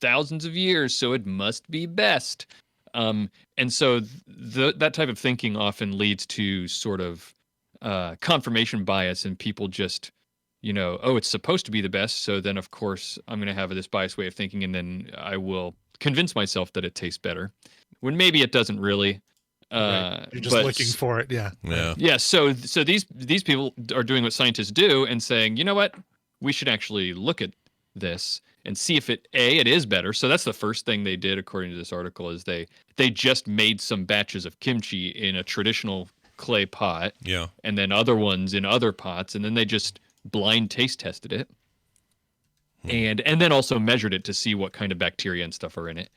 thousands of years, so it must be best. And so that type of thinking often leads to sort of confirmation bias, and people just, oh, it's supposed to be the best, so then of course I'm going to have this biased way of thinking, and then I will convince myself that it tastes better, when maybe it doesn't really. Right. You're just looking for it, Yeah. So these people are doing what scientists do and saying, you know what, we should actually look at this and see if it is better. So that's the first thing they did, according to this article, is they just made some batches of kimchi in a traditional clay pot, and then other ones in other pots, and then they just blind taste tested it, and then also measured it to see what kind of bacteria and stuff are in it.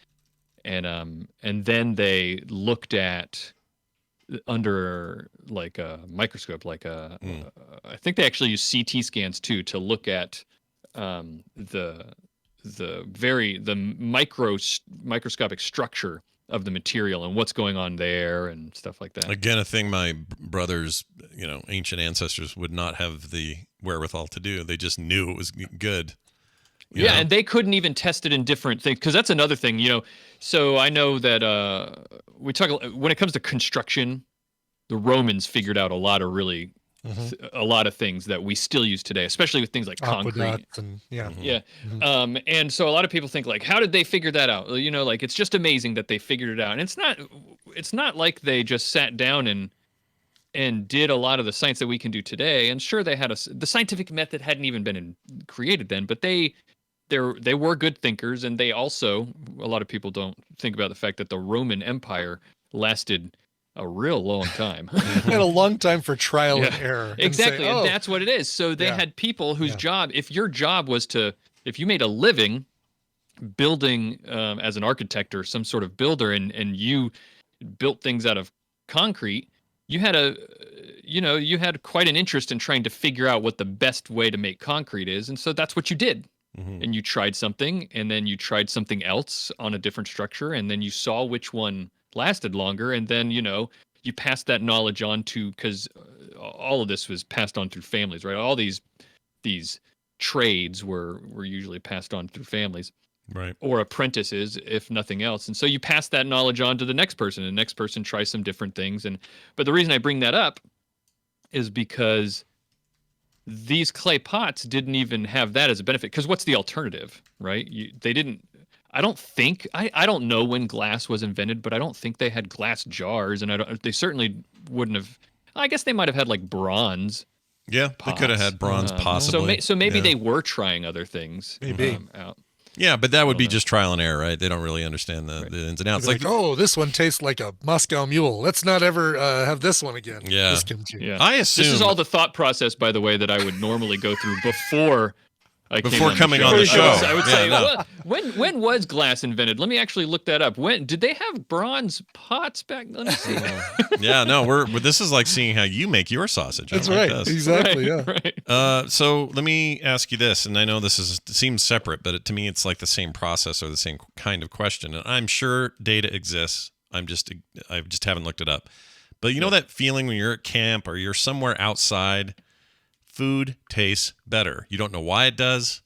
And then they looked at under like a microscope, I think they actually use CT scans too to look at the microscopic structure of the material and what's going on there and stuff like that. Again, a thing my brother's ancient ancestors would not have the wherewithal to do. They just knew it was good. You know? And they couldn't even test it in different things, because that's another thing, So I know that we talk when it comes to construction, the Romans figured out a lot of really a lot of things that we still use today, especially with things like concrete. And, and so a lot of people think like, how did they figure that out? Like it's just amazing that they figured it out, and it's not like they just sat down and did a lot of the science that we can do today. And sure, they had the scientific method hadn't even been created then, but they were good thinkers, and they also, a lot of people don't think about the fact that the Roman Empire lasted a real long time. Had a long time for trial and error. Exactly, and that's what it is. So they had people whose job, if your job was if you made a living building as an architect or some sort of builder, and you built things out of concrete, you had quite an interest in trying to figure out what the best way to make concrete is, and so that's what you did. And you tried something, and then you tried something else on a different structure, and then you saw which one lasted longer, and then you passed that knowledge on to, because all of this was passed on through families, right? All these trades were usually passed on through families, right, or apprentices, if nothing else. And so you pass that knowledge on to the next person, and the next person tries some different things. But the reason I bring that up is because these clay pots didn't even have that as a benefit, because what's the alternative, right? They didn't. I don't think, I don't know when glass was invented, but I don't think they had glass jars, and they certainly wouldn't have. I guess they might have had like bronze. Yeah, pots. They could have had bronze, possibly. So maybe they were trying other things maybe out. Yeah, but that would be just trial and error, right? They don't really understand the ins and outs. Like, oh, this one tastes like a Moscow Mule. Let's not ever have this one again. Yeah. This kimchi. Yeah. I assume this is all the thought process, by the way, that I would normally go through before coming on the show. I would say, well, when was glass invented? Let me actually look that up. When did they have bronze pots back? Let me see. Yeah, no, this is like seeing how you make your sausage. That's like right. this. Exactly. Right. So let me ask you this, and I know this seems separate, but to me, it's like the same process or the same kind of question. And I'm sure data exists. I just haven't looked it up. But you know that feeling when you're at camp or you're somewhere outside. Food tastes better. You don't know why it does.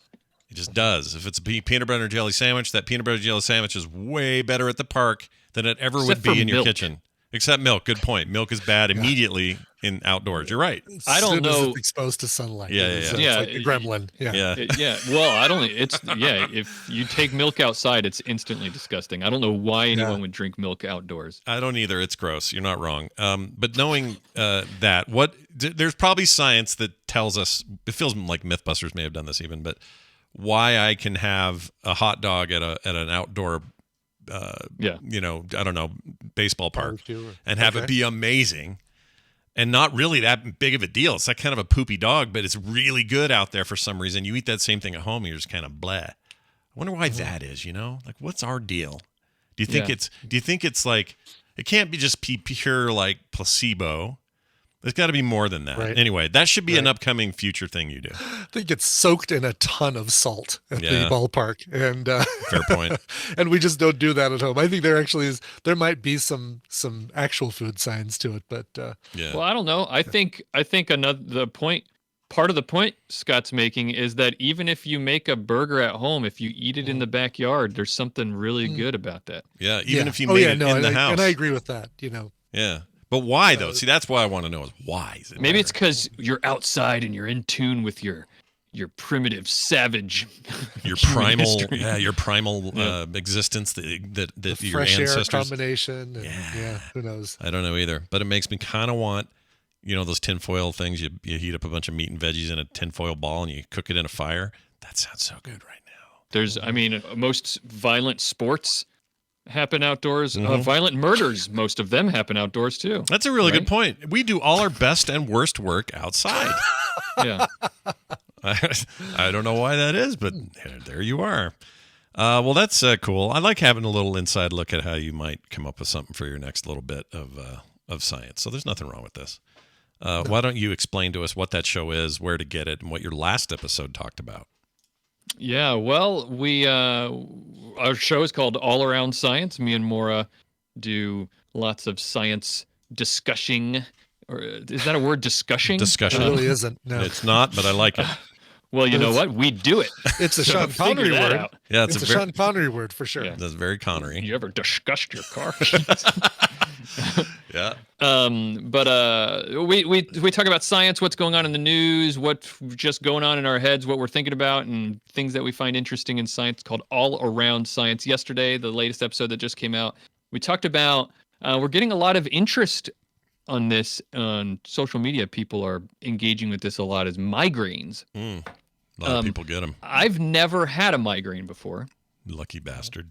It just does. If it's a peanut butter and jelly sandwich, that peanut butter and jelly sandwich is way better at the park than it ever would be in your kitchen. Except milk. Good point. Milk is bad immediately in outdoors. You're right. I don't know. It's exposed to sunlight. It's like a gremlin. Yeah. Well, I don't. If you take milk outside, it's instantly disgusting. I don't know why anyone would drink milk outdoors. I don't either. It's gross. You're not wrong. But knowing that, there's probably science that tells us. It feels like MythBusters may have done this even, but why I can have a hot dog at an outdoor. I don't know, baseball park and have it be amazing and not really that big of a deal. It's like kind of a poopy dog, but it's really good out there for some reason. You eat that same thing at home, you're just kind of bleh. I wonder why that is, like what's our deal? Do you think it's like, it can't be just pure like placebo. There's got to be more than that. Right. Anyway, that should be an upcoming future thing you do. I think it's soaked in a ton of salt at the ballpark. And fair point. And we just don't do that at home. I think there might be some actual food science to it, but Well, I don't know. I think part of the point Scott's making is that even if you make a burger at home, if you eat it in the backyard, there's something really good about that. Yeah, even if you made it in the house. And I agree with that, Yeah. But why though? See, that's what I want to know is why. Maybe it's because you're outside and you're in tune with your primitive savage, your primal, your primal existence that the your fresh ancestors. Air combination. And, who knows? I don't know either, but it makes me kind of want, those tinfoil things. You heat up a bunch of meat and veggies in a tinfoil ball and you cook it in a fire. That sounds so good right now. Most violent sports happen outdoors. Violent murders, most of them happen outdoors too. That's a really good point. We do all our best and worst work outside. Yeah. I don't know why that is, but there you are. Well, that's cool. I like having a little inside look at how you might come up with something for your next little bit of science. So there's nothing wrong with this. Why don't you explain to us what that show is, where to get it, and what your last episode talked about? Yeah, well, our show is called All Around Science. Me and Maura do lots of science discussing. Or is that a word, discussing? Discussion. It really isn't. No. It's not, but I like it. Well, you know what? We do it. It's a Sean Connery word. Out. Yeah, it's a Sean Connery word for sure. Yeah. That's very Connery. You ever discussed your car? Yeah. We talk about science, what's going on in the news, what's just going on in our heads, what we're thinking about, and things that we find interesting in science. It's called All Around Science. Yesterday, the latest episode that just came out, we talked about we're getting a lot of interest on this on social media. People are engaging with this a lot as migraines. A lot of people get them. I've never had a migraine before. Lucky bastard.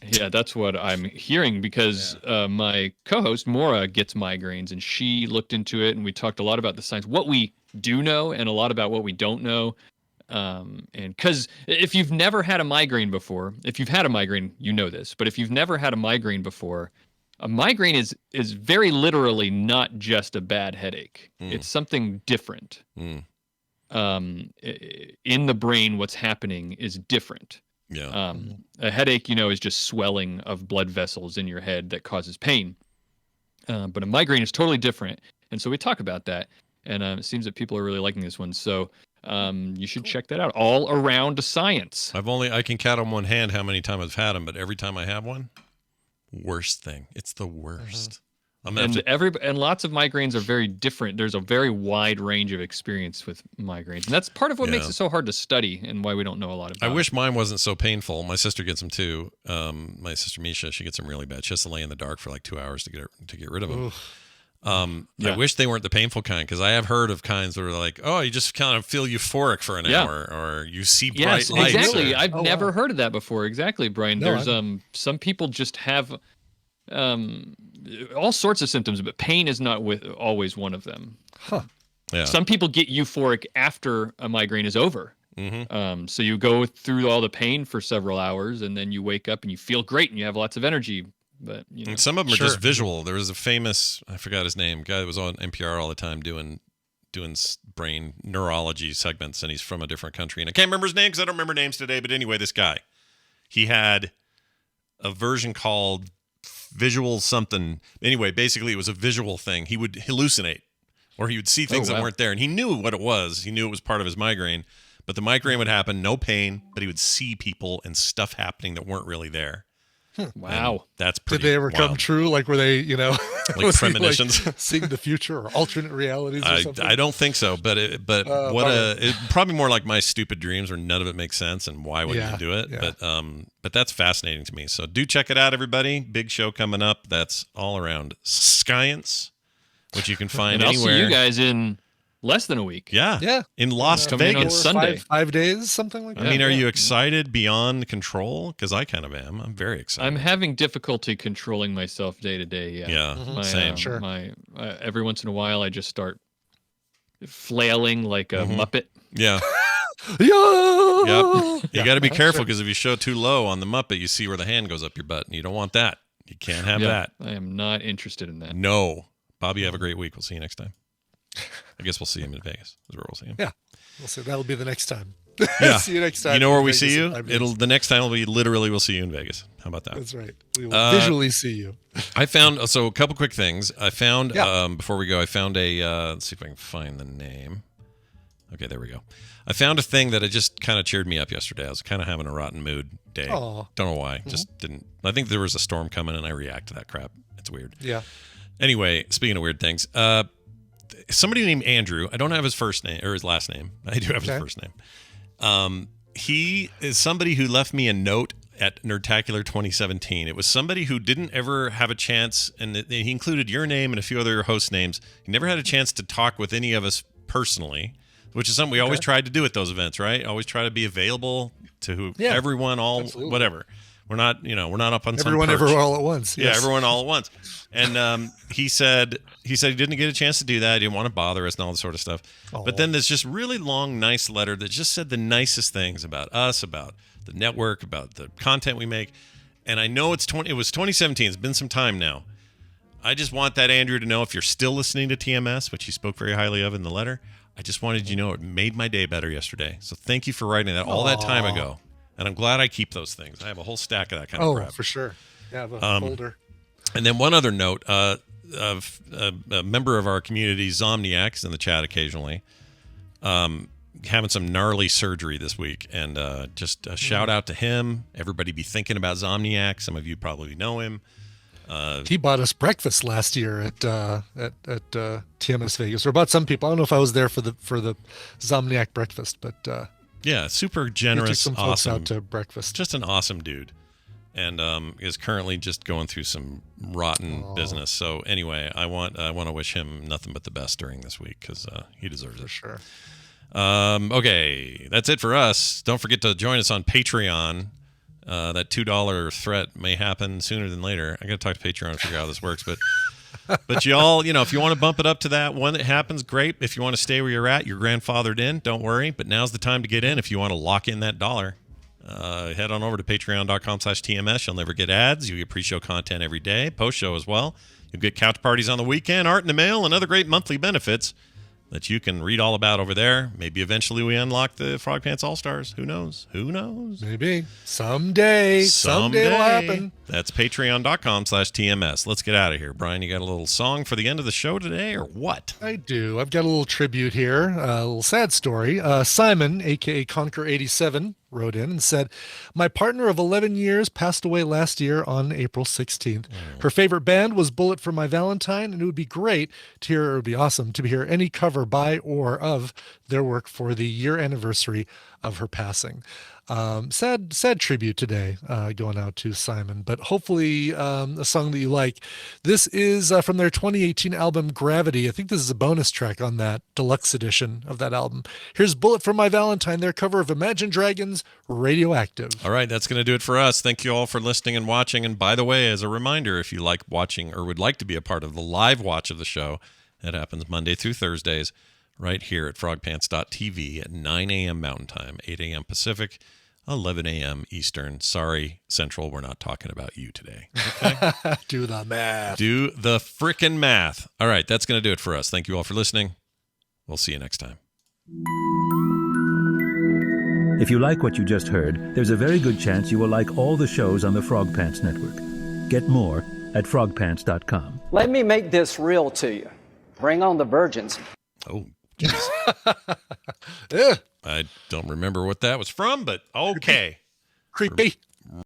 Yeah, that's what I'm hearing because my co-host Maura gets migraines, and she looked into it, and we talked a lot about the science, what we do know, and a lot about what we don't know. And because if you've never had a migraine before, if you've had a migraine, you know this, but if you've never had a migraine before, a migraine is very literally not just a bad headache. It's something different. In the brain, what's happening is different. Yeah. A headache, is just swelling of blood vessels in your head that causes pain. But a migraine is totally different. And so we talk about that. And it seems that people are really liking this one. So you should check that out. All Around Science. I can count on one hand how many times I've had them, but every time I have one, worst thing. It's the worst. And lots of migraines are very different. There's a very wide range of experience with migraines. And that's part of what makes it so hard to study and why we don't know a lot about it. I wish mine wasn't so painful. My sister gets them too. My sister Misha, she gets them really bad. She has to lay in the dark for like 2 hours to get rid of them. I wish they weren't the painful kind, because I have heard of kinds that are like, oh, you just kind of feel euphoric for an hour, or you see bright lights. Exactly. I've never heard of that before. Exactly, Brian. No, There's some people just have all sorts of symptoms, but pain is not always one of them. Huh. Yeah. Some people get euphoric after a migraine is over. So you go through all the pain for several hours, and then you wake up and you feel great and you have lots of energy. But and some of them are just visual. There was a famous, I forgot his name, guy that was on NPR all the time doing brain neurology segments, and he's from a different country. And I can't remember his name because I don't remember names today. But anyway, this guy, he had a version called visual something. Anyway, basically it was a visual thing. He would hallucinate, or he would see things that weren't there, and he knew what it was. He knew it was part of his migraine. But the migraine would happen, no pain, but he would see people and stuff happening that weren't really there. Wow. And that's pretty Did they ever wild. come true? Like, were they, like premonitions? Like seeing the future or alternate realities or something? I don't think so, but it probably more like my stupid dreams where none of it makes sense, and why would you do it? Yeah. But that's fascinating to me. So do check it out, everybody. Big show coming up. That's all around science, which you can find and anywhere. I'll see you guys in less than a week. Yeah. In Las Vegas. on Sunday. 5 days, something like that. I mean, are you excited beyond control? Because I kind of am. I'm very excited. I'm having difficulty controlling myself day to day. Yeah, same. Sure. Every once in a while, I just start flailing like a Muppet. Yeah. Yeah. Yep. You got to be careful, because if you show too low on the Muppet, you see where the hand goes up your butt, and you don't want that. You can't have that. I am not interested in that. No. Bobby, have a great week. We'll see you next time. I guess we'll see him in Vegas. Is where we'll see him. Yeah. We'll see. That'll be the next time. Yeah. See you next time. You know where we Vegas see you? in The next time will be literally we'll see you in Vegas. How about that? That's right. We will visually see you. I found, a couple quick things. I found, before we go, I found let's see if I can find the name. Okay, there we go. I found a thing that it just kind of cheered me up yesterday. I was kind of having a rotten mood day. Aw. Don't know why. Just didn't. I think there was a storm coming and I react to that crap. It's weird. Yeah. Anyway, speaking of weird things, somebody named Andrew, I don't have his first name or his last name. I do have his first name. He is somebody who left me a note at Nerdtacular 2017. It was somebody who didn't ever have a chance, and he included your name and a few other host names. He never had a chance to talk with any of us personally, which is something we always tried to do at those events, right? Always try to be available to everyone, whatever. We're not up on everyone, some perch. everyone all at once. Yeah, everyone all at once. And he said he didn't get a chance to do that. He didn't want to bother us and all that sort of stuff. Aww. But then there's just really long, nice letter that just said the nicest things about us, about the network, about the content we make. And I know it was 2017. It's been some time now. I just want that, Andrew, to know if you're still listening to TMS, which he spoke very highly of in the letter. I just wanted you to know it made my day better yesterday. So thank you for writing that all that time ago. And I'm glad I keep those things. I have a whole stack of that kind of crap. Oh, for sure. Yeah, I have a folder. And then one other note, a member of our community, Zomniac, is in the chat occasionally, having some gnarly surgery this week. And just a shout out to him. Everybody be thinking about Zomniac. Some of you probably know him. He bought us breakfast last year at TMS Vegas, or about some people. I don't know if I was there for the Zomniac breakfast, but yeah, super generous, some folks awesome. out to breakfast. Just an awesome dude, and is currently just going through some rotten business. So anyway, I want to wish him nothing but the best during this week, because he deserves it. For sure. Okay, that's it for us. Don't forget to join us on Patreon. That $2 threat may happen sooner than later. I got to talk to Patreon to figure out how this works, but y'all, if you want to bump it up to that one that happens, great. If you want to stay where you're at, you're grandfathered in, don't worry. But now's the time to get in if you want to lock in that dollar. Head on over to patreon.com/TMS. You'll never get ads. You get pre-show content every day, post-show as well. You'll get couch parties on the weekend, art in the mail, and other great monthly benefits that you can read all about over there. Maybe eventually we unlock the Frog Pants All-Stars. Who knows? Who knows? Maybe. Someday it'll happen. That's patreon.com/TMS. Let's get out of here. Brian, you got a little song for the end of the show today, or what? I do. I've got a little tribute here, a little sad story. Simon, a.k.a. Conquer87, wrote in and said, my partner of 11 years passed away last year on April 16th. Her favorite band was Bullet for My Valentine, and it would be great to hear, or it would be awesome to hear any cover by or of their work for the year anniversary of her passing. Sad tribute today going out to Simon, but hopefully a song that you like. This is from their 2018 album Gravity. I think this is a bonus track on that deluxe edition of that album. Here's Bullet for My Valentine, their cover of Imagine Dragons' Radioactive. All right, that's going to do it for us. Thank you all for listening and watching. And by the way, as a reminder, if you like watching or would like to be a part of the live watch of the show, it happens Monday through Thursdays right here at frogpants.tv at 9 a.m. Mountain Time, 8 a.m. Pacific, 11 a.m. Eastern. Sorry, Central, we're not talking about you today. Okay? Do the math. Do the frickin' math. All right, that's going to do it for us. Thank you all for listening. We'll see you next time. If you like what you just heard, there's a very good chance you will like all the shows on the Frog Pants Network. Get more at frogpants.com. Let me make this real to you. Bring on the virgins. Oh, jeez. I don't remember what that was from, but okay. Creepy.